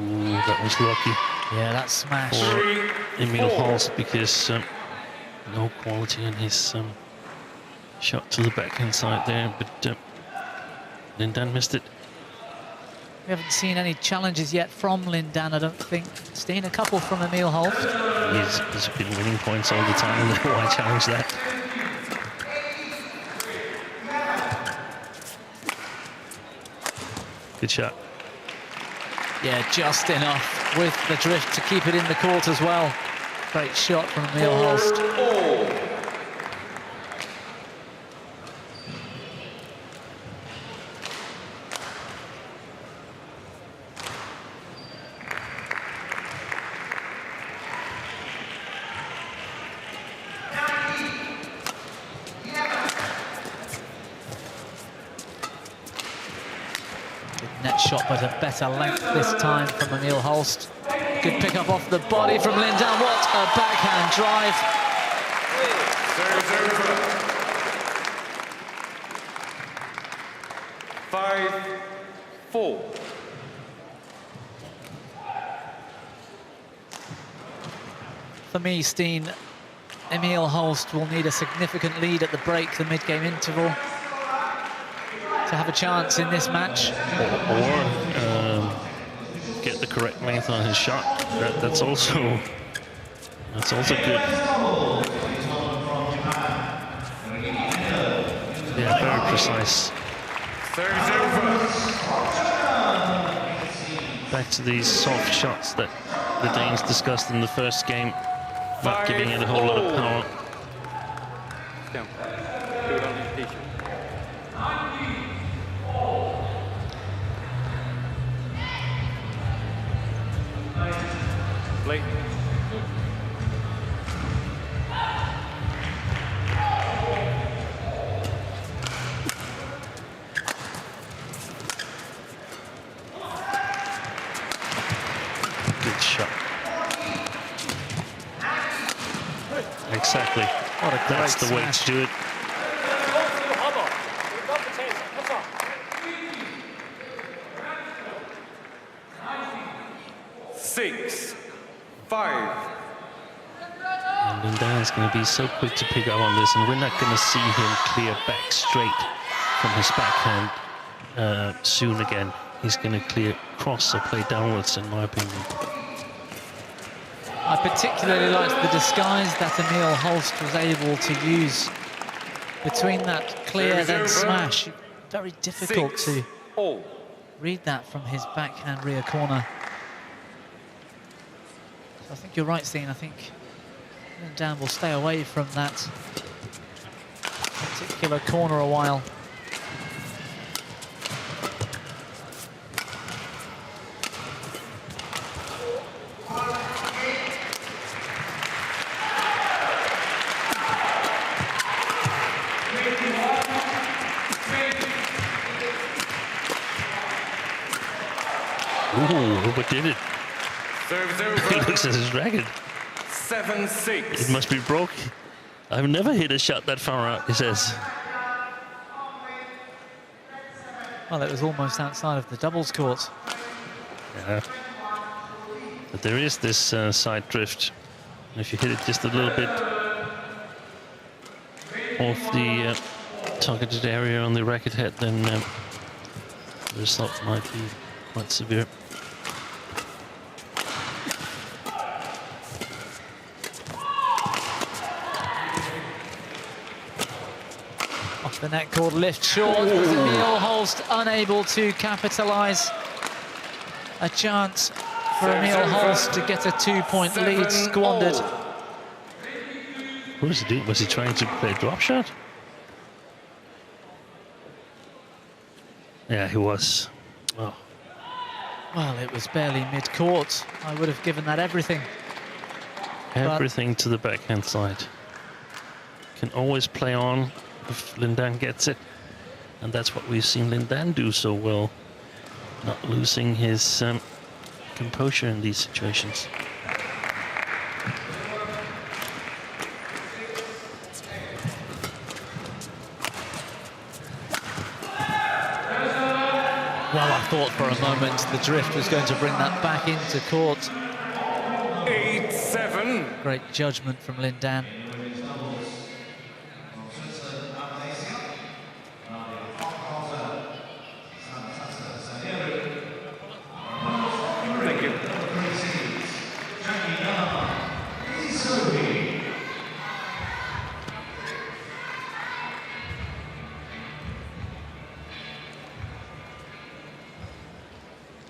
Ooh, that was lucky. Yeah, that smash. For Emil Holst, because no quality in his shot to the backhand side there, but Lin Dan missed it. We haven't seen any challenges yet from Lin Dan, I don't think. Steen, a couple from Emil Holst. He's been winning points all the time, why challenge that? Good shot. Yeah, just enough with the drift to keep it in the court as well. Great shot from Emil Holst. Net shot, but a better length this time from Emil Holst. Good pick up off the body from Lin Dan. What a backhand drive. Serve is over. 5-4. For me, Steen, Emil Holst will need a significant lead at the break, the mid-game interval, to have a chance in this match. Or get the correct length on his shot. That's also good. Yeah, very precise. Serve is over. Back to these soft shots that the Danes discussed in the first game, not giving it a whole lot of power. Down. Do it on your t-shirt. Play. Good shot. Exactly. What a great That's the way smash. to do it. 6-5. And Lin Dan is going to be so quick to pick up on this, and we're not going to see him clear back straight from his backhand soon again. He's going to clear cross or play downwards, in my opinion. I particularly liked the disguise that Emil Holst was able to use between that clear then smash. Very difficult to read that from his backhand rear corner. So I think you're right, Steen. I think Lin Dan will stay away from that particular corner a while. Ooh, overdid it. Serve is He over. looks at his racket. 7-6. It must be broke. I've never hit a shot that far out, he says. Well, it was almost outside of the doubles court. Yeah. But there is this side drift. And if you hit it just a little bit off the targeted area on the racket head, then the result might be quite severe. Off the net cord, lift short. Emil Holst unable to capitalise. A chance for Emil Holst to get a 2-point lead squandered. What was he doing? Was he trying to play a drop shot? Yeah, he was. Oh. Well, it was barely mid-court. I would have given that everything. Everything to the backhand side. Can always play on if Lin Dan gets it. And that's what we've seen Lin Dan do so well. Not losing his composure in these situations. Well, I thought for a moment the drift was going to bring that back into court. 8-7. Great judgment from Lin Dan. Thank you.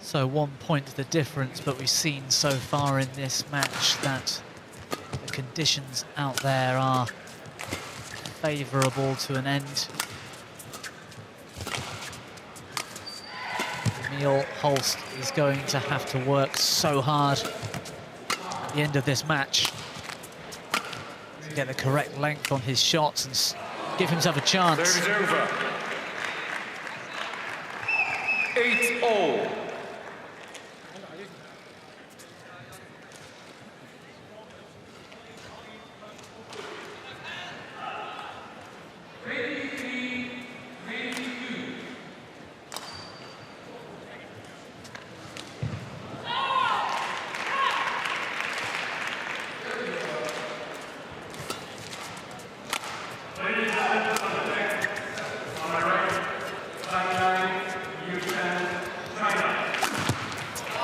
So 1 point the difference, but we've seen so far in this match that the conditions out there are favourable to an end. Emil Holst is going to have to work so hard at the end of this match to get the correct length on his shots and give himself a chance. Service over. 8-0.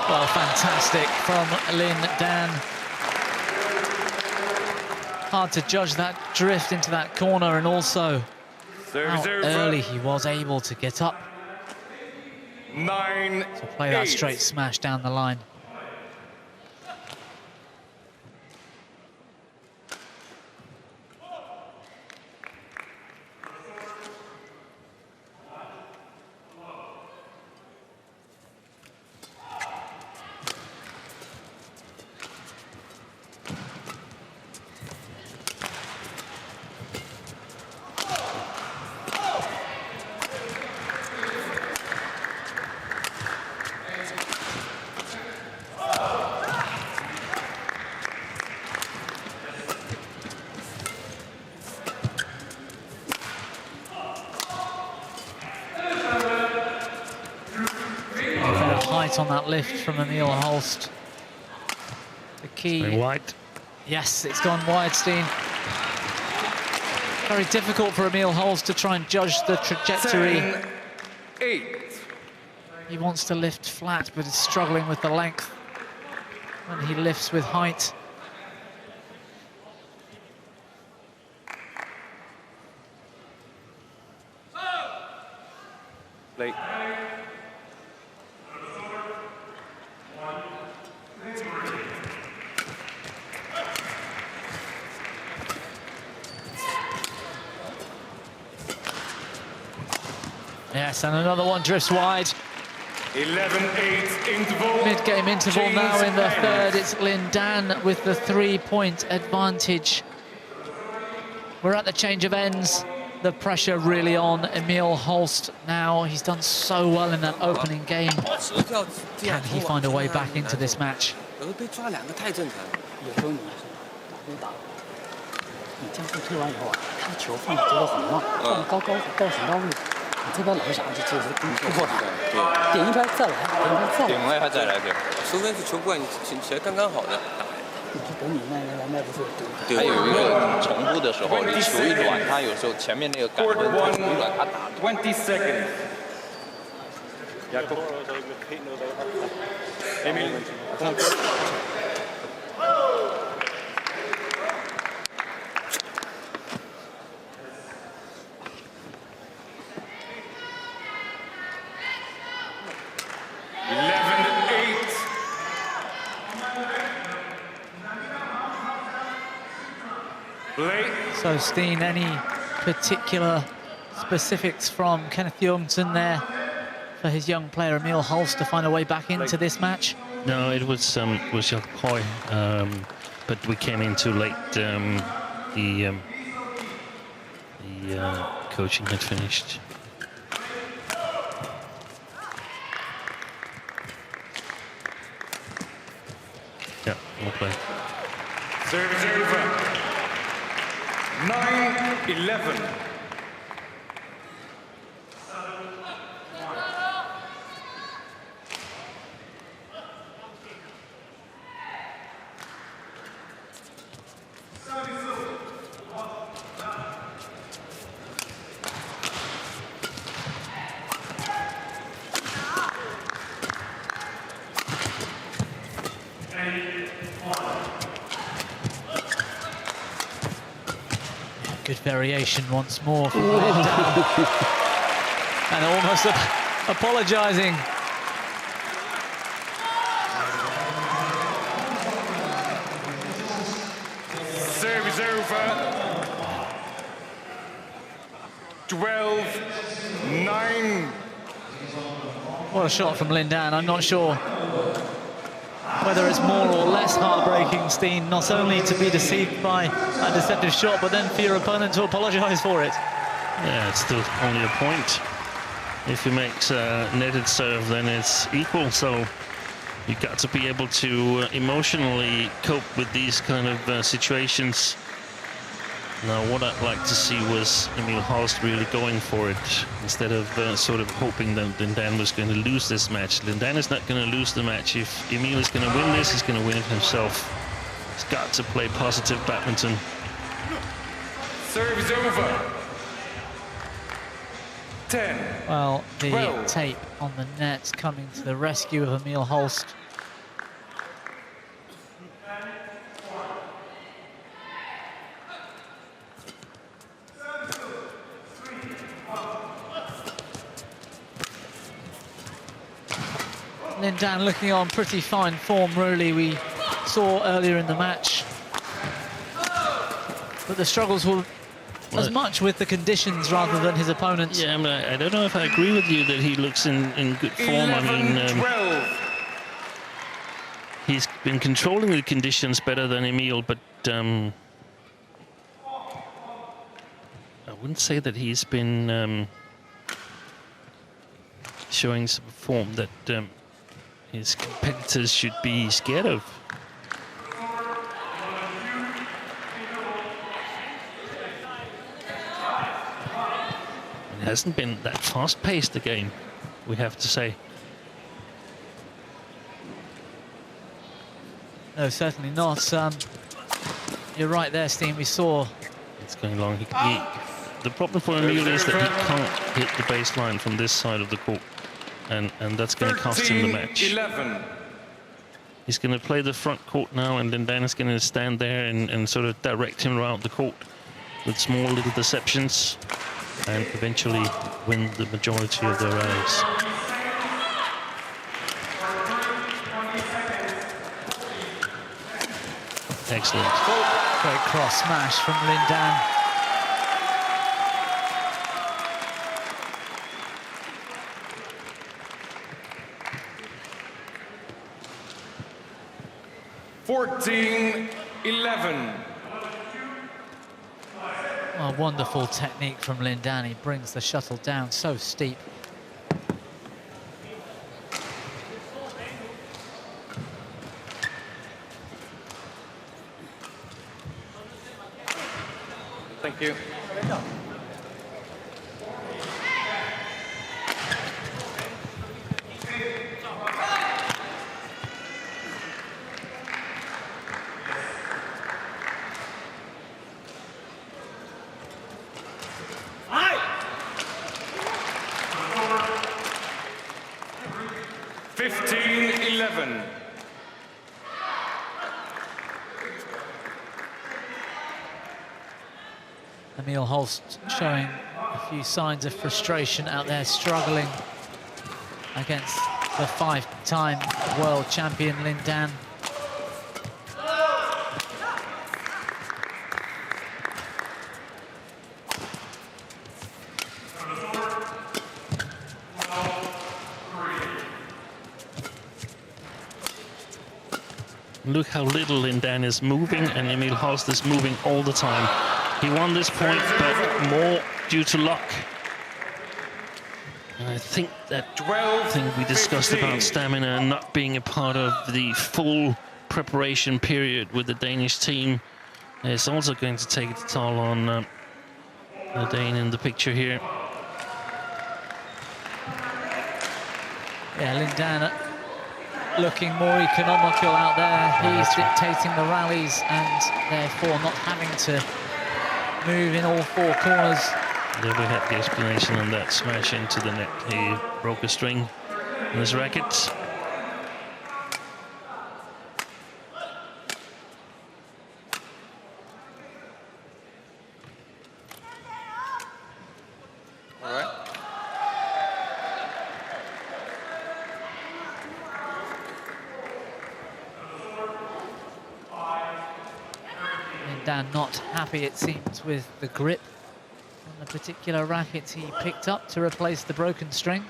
Well, fantastic from Lin Dan. Hard to judge that drift into that corner, and also how early he was able to get up 9-8. to play that straight smash down the line. On that lift from Emil Holst. The key. Going wide. Yes, it's gone wide, Steen. Very difficult for Emil Holst to try and judge the trajectory. 10-8. He wants to lift flat, but is struggling with the length when he lifts with height. Late. Yes, and another one drifts wide. 11-8 interval. Mid-game interval Change now in the ends. third. It's Lin Dan with the 3-point advantage. We're at the change of ends. The pressure really on Emil Holst now. He's done so well in that opening game. Can he find a way back into this match? 被抓两个太正常了。有时候你还是打不打，你将球推完以后啊，他球放的节奏很慢，放得高高的，到很高位，你这边老想就是突破他，对，点一拍再来，点一拍再来，点完他再来，对。除非是球棍起来刚刚好的打。你就等你那不是对，还有一个重复的时候，你球一软，他有时候前面那个杆子球一软，他打。20 seconds. Jakob. Emil. So, Steen, any particular specifics from Kenneth Jorgensen there for his young player Emil Holst to find a way back into this match? No, it was Jakob Hoy, but we came in too late. The coaching had finished. Yeah, we'll play. Serve is over. 9-11. Good variation once more from Lindan. And almost apologising. Serve is over. 12-9. What a shot from Lindan. I'm not sure whether it's more or less heartbreaking, Steen, not only to be deceived by a deceptive shot, but then for your opponent to apologise for it. Yeah, it's still only a point. If he makes a netted serve, then it's equal. So you've got to be able to emotionally cope with these kind of situations. Now, what I'd like to see was Emil Holst really going for it instead of sort of hoping that Lindan was going to lose this match. Lindan is not going to lose the match. If Emil is going to win this, he's going to win it himself. He's got to play positive badminton. Serve is over. 10. Well, the 12. tape on the net coming to the rescue of Emil Holst. Lindan looking on pretty fine form, really, we saw earlier in the match. But the struggles were as much with the conditions rather than his opponents. Yeah, I don't know if I agree with you that he looks in good form. 11-12. He's been controlling the conditions better than Emil, but I wouldn't say that he's been showing some form that his competitors should be scared of. It hasn't been that fast-paced again, we have to say. No, certainly not. You're right there, Steen. We saw It's going long. The problem for Emil is that he can't hit the baseline from this side of the court. And that's going to cost him the match. 11. He's going to play the front court now, and Lindan is going to stand there and sort of direct him around the court with small little deceptions and eventually win the majority of their rallies. Excellent. great cross smash from Lindan. 14-11. A wonderful technique from Lindan. He brings the shuttle down so steep. Thank you. 15-11. Emil Holst showing a few signs of frustration out there, struggling against the 5-time world champion Lin Dan. Look how little Lin Dan is moving, and Emil Holst is moving all the time. He won this point, but more due to luck. And I think that thing we discussed about stamina not being a part of the full preparation period with the Danish team is also going to take its toll on the Dane in the picture here. Yeah, Lin Dan looking more economical out there. He's dictating the rallies and therefore not having to move in all 4 corners. There we had the explanation on that smash into the net. He broke a string in his racket. All right. Dan not happy, it seems, with the grip on the particular racket he picked up to replace the broken string.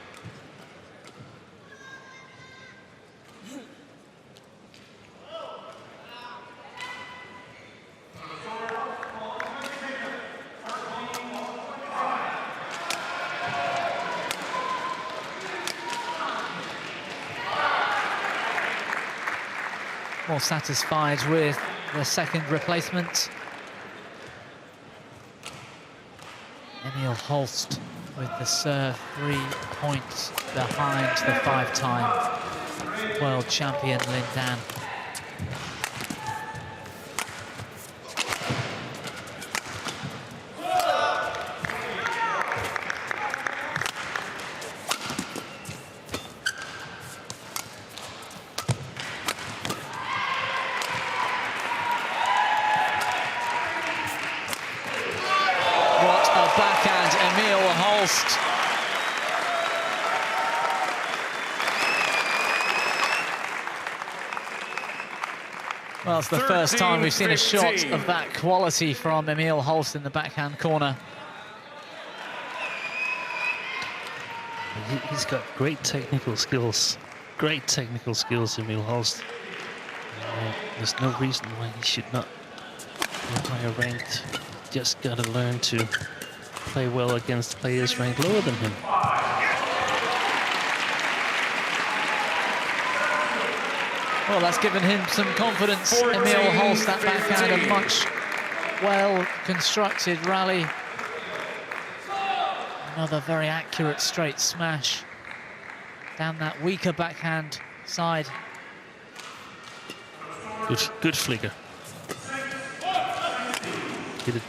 More satisfied with the second replacement. Emil Holst with the serve 3 points behind the 5-time world champion Lin Dan. Backhand, Emil Holst. Well, it's the first time we've seen a shot of that quality from Emil Holst in the backhand corner. He's got great technical skills. Great technical skills, Emil Holst. There's no reason why he should not be higher ranked. Just got to learn to play well against players ranked lower than him. Well, that's given him some confidence. Emil Holst, that backhand, a much well-constructed rally. Another very accurate straight smash down that weaker backhand side. Good flicker. Hit it.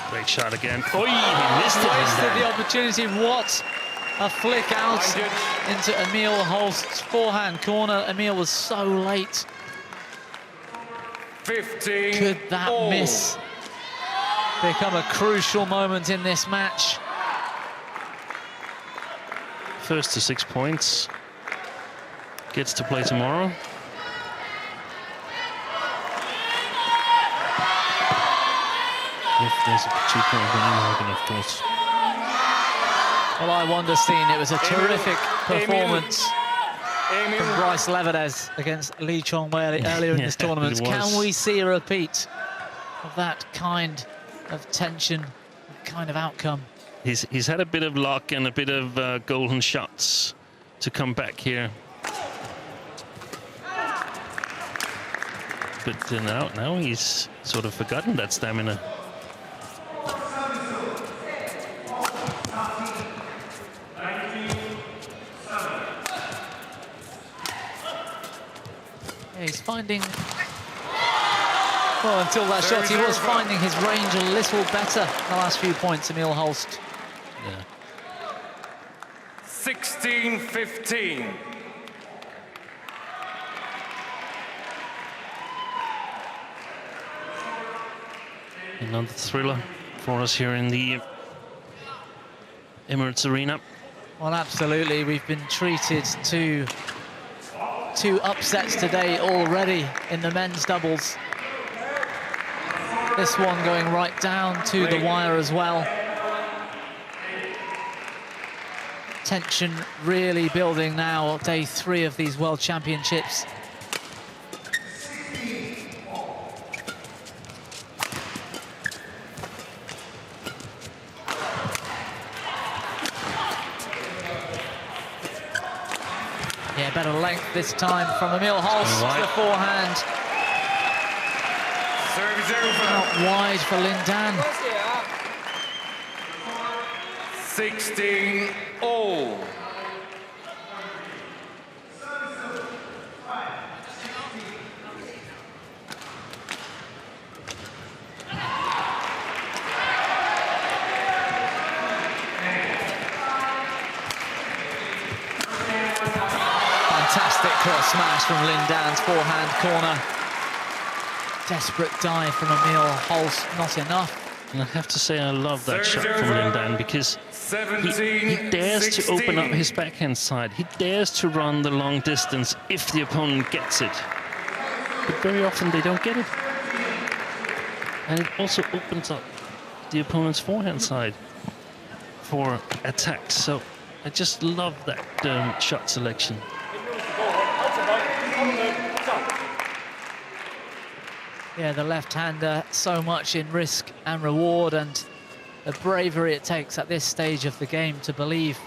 Great shot again. Oh, he missed it. Wasted the opportunity. What a flick out into Emil Holst's forehand corner. Emil was so late. 15. Could that miss become a crucial moment in this match? First to 6 points. Gets to play tomorrow. If there's a 2-point winning margin, of course. Well, I wonder, Steen, it was a terrific performance from Bryce Levedez against Lee Chong-wei earlier in this tournament. Can we see a repeat of that kind of tension, kind of outcome? He's had a bit of luck and a bit of golden shots to come back here. But now he's sort of forgotten that stamina. Yeah, he's finding... Well, until that shot, he was finding his range a little better in the last few points, Emil Holst. Yeah. 16-15. Another thriller for us here in the Emirates Arena. Well, absolutely. We've been treated to two upsets today already in the men's doubles. This one going right down to the wire as well. Tension really building now, day 3 of these World Championships. Yeah, better length this time from Emil Holst to the forehand. Service over. Out wide for Lin Dan. 16-all. Fantastic cross smash from Lin Dan's forehand corner. Desperate dive from Emil Holst, not enough. And I have to say I love that shot from Lin Dan because he dares to open up his backhand side. He dares to run the long distance if the opponent gets it. But very often they don't get it. And it also opens up the opponent's forehand side for attacks. So I just love that shot selection. Yeah, the left-hander, so much in risk and reward, and the bravery it takes at this stage of the game to believe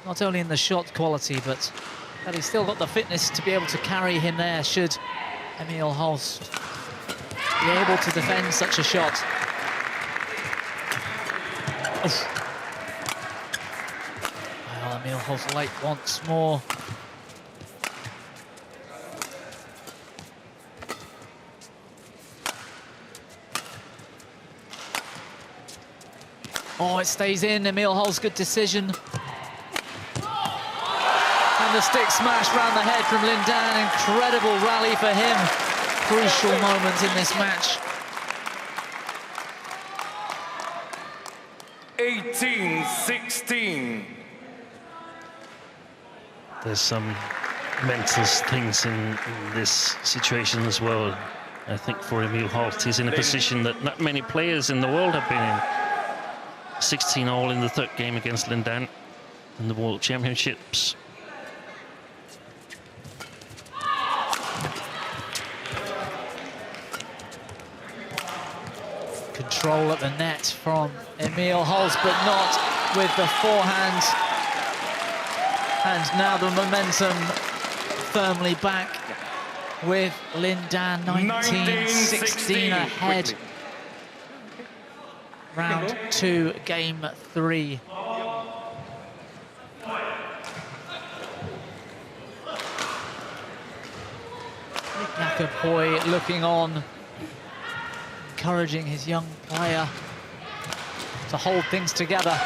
not only in the shot quality, but that he's still got the fitness to be able to carry him there should Emil Holst be able to defend such a shot. Oof. Well, Emil Holst late once more. Oh, it stays in. Emil Holst, good decision. And the stick smash round the head from Lin Dan. Incredible rally for him. Crucial moment in this match. 18-16. There's some mental things in this situation as well. I think for Emil Holst, he's in a position that not many players in the world have been in. 16-all in the 3rd game against Lin Dan in the World Championships. Control at the net from Emil Holst, but not with the forehand. And now the momentum firmly back with Lin Dan, 19-16 ahead. Quickly. Round 2, game 3. Jakob looking on, encouraging his young player to hold things together.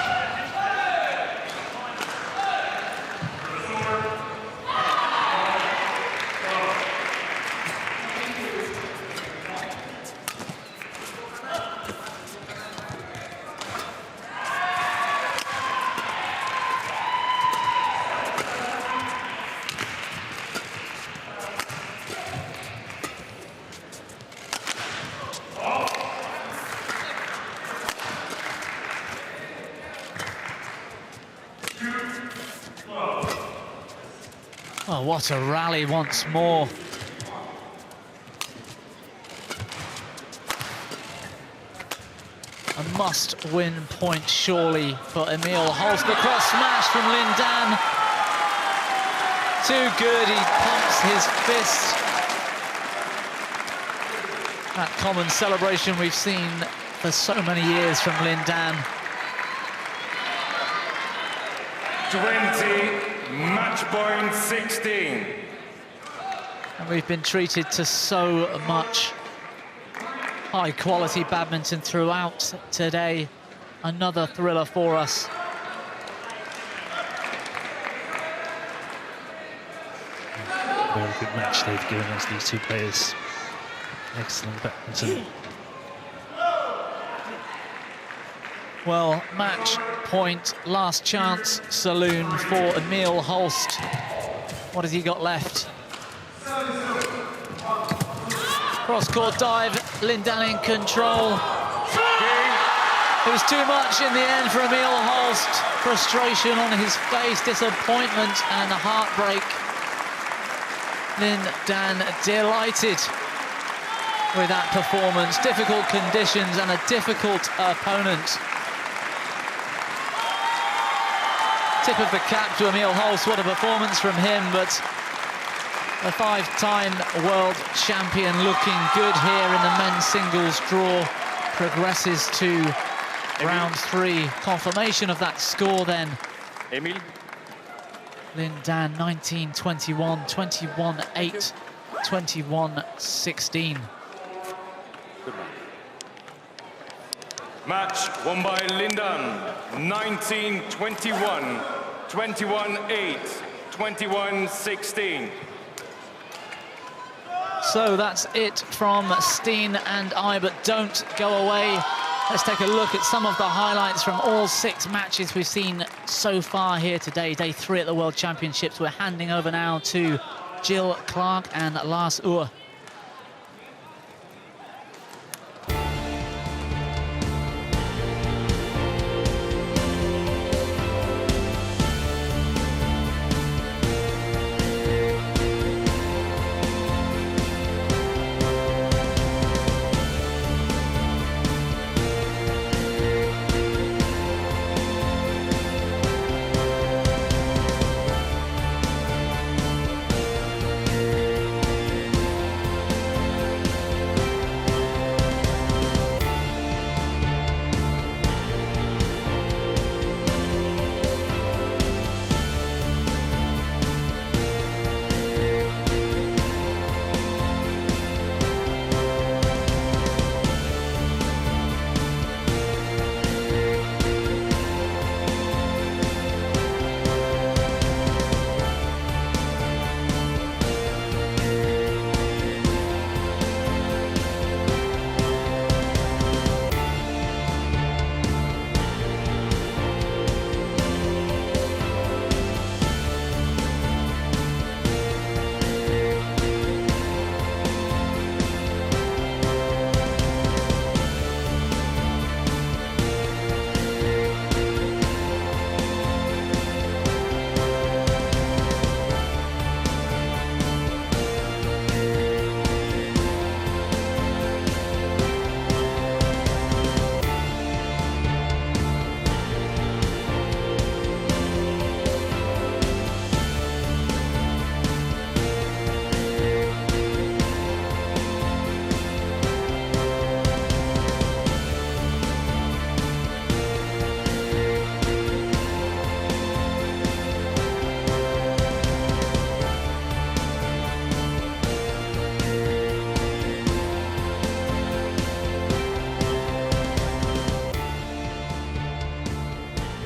Oh, what a rally once more. A must-win point, surely, for Emil Holst. The cross smash from Lin Dan. Too good, he pumps his fist. That common celebration we've seen for so many years from Lin Dan. 20, match point 16. And we've been treated to so much high-quality badminton throughout today. Another thriller for us. Very good match they've given us, these two players. Excellent badminton. Well, match point, last chance saloon for Emil Holst. What has he got left? Cross-court dive, Lindan in control. It was too much in the end for Emil Holst. Frustration on his face, disappointment and heartbreak. Lindan delighted with that performance. Difficult conditions and a difficult opponent. Tip of the cap to Emil Holst, what a performance from him, but a five-time world champion looking good here in the men's singles draw. Progresses to round 3. Confirmation of that score then. Emil. Lindan 19-21, 21-8, 21-16. Match won by Lindan, 19-21, 21-8, 21-16. So that's it from Steen and I, but don't go away. Let's take a look at some of the highlights from all 6 matches we've seen so far here today. Day 3 at the World Championships. We're handing over now to Jill Clark and Lars Uhr.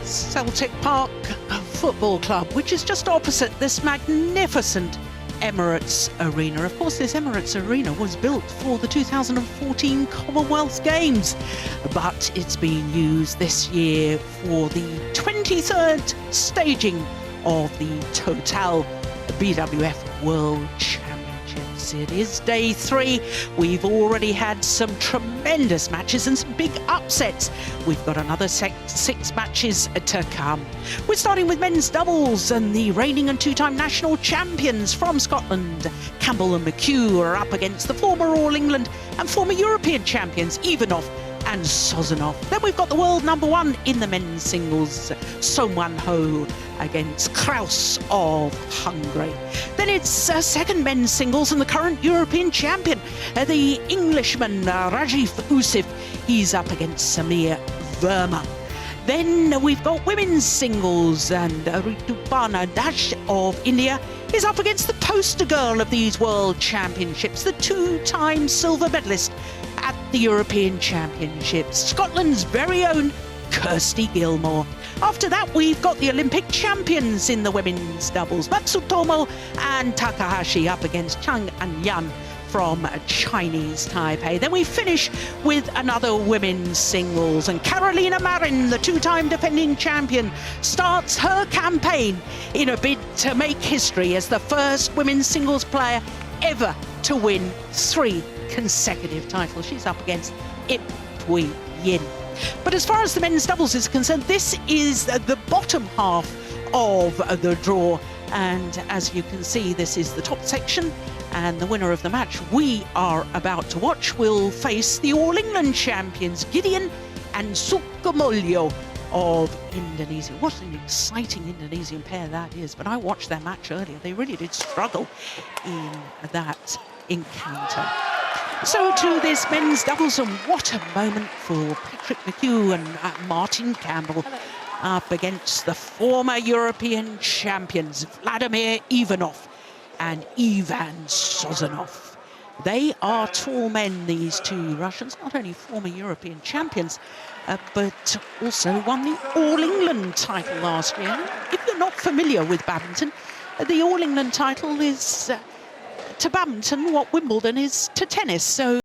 Celtic Park Football Club, which is just opposite this magnificent Emirates Arena. Of course, this Emirates Arena was built for the 2014 Commonwealth Games, but it's being used this year for the 23rd staging of the Total BWF World Championships. It is day 3. We've already had some tremendous matches and some big upsets. We've got another 6 matches to come. We're starting with men's doubles, and the reigning and 2-time national champions from Scotland, Campbell and McHugh, are up against the former All England and former European champions, Ivanov and Sozonov. Then we've got the world number 1 in the men's singles, Son Wan-ho, against Kraus of Hungary. Then it's second men's singles and the current European champion, the Englishman Rajiv Usif. He's up against Samir Verma. Then we've got women's singles, and Ritupana Dash of India is up against the poster girl of these World Championships, the 2-time silver medalist at the European Championships, Scotland's very own Kirsty Gilmore. After that, we've got the Olympic champions in the women's doubles, Matsutomo and Takahashi up against Chang and Yan from Chinese Taipei. Then we finish with another women's singles, and Carolina Marin, the 2-time defending champion, starts her campaign in a bid to make history as the first women's singles player ever to win 3 consecutive titles. She's up against Ip Pui Yin. But as far as the men's doubles is concerned, this is the bottom half of the draw. And as you can see, this is the top section, and the winner of the match we are about to watch will face the All England champions, Gideon and Sukamuljo of Indonesia. What an exciting Indonesian pair that is. But I watched their match earlier. They really did struggle in that encounter. So to this men's doubles, and what a moment for Patrick McHugh and Martin Campbell up against the former European champions, Vladimir Ivanov and Ivan Sozonov. They are tall men, these two Russians, not only former European champions, but also won the All England title last year. And if you're not familiar with badminton, the All England title is to badminton what Wimbledon is to tennis. So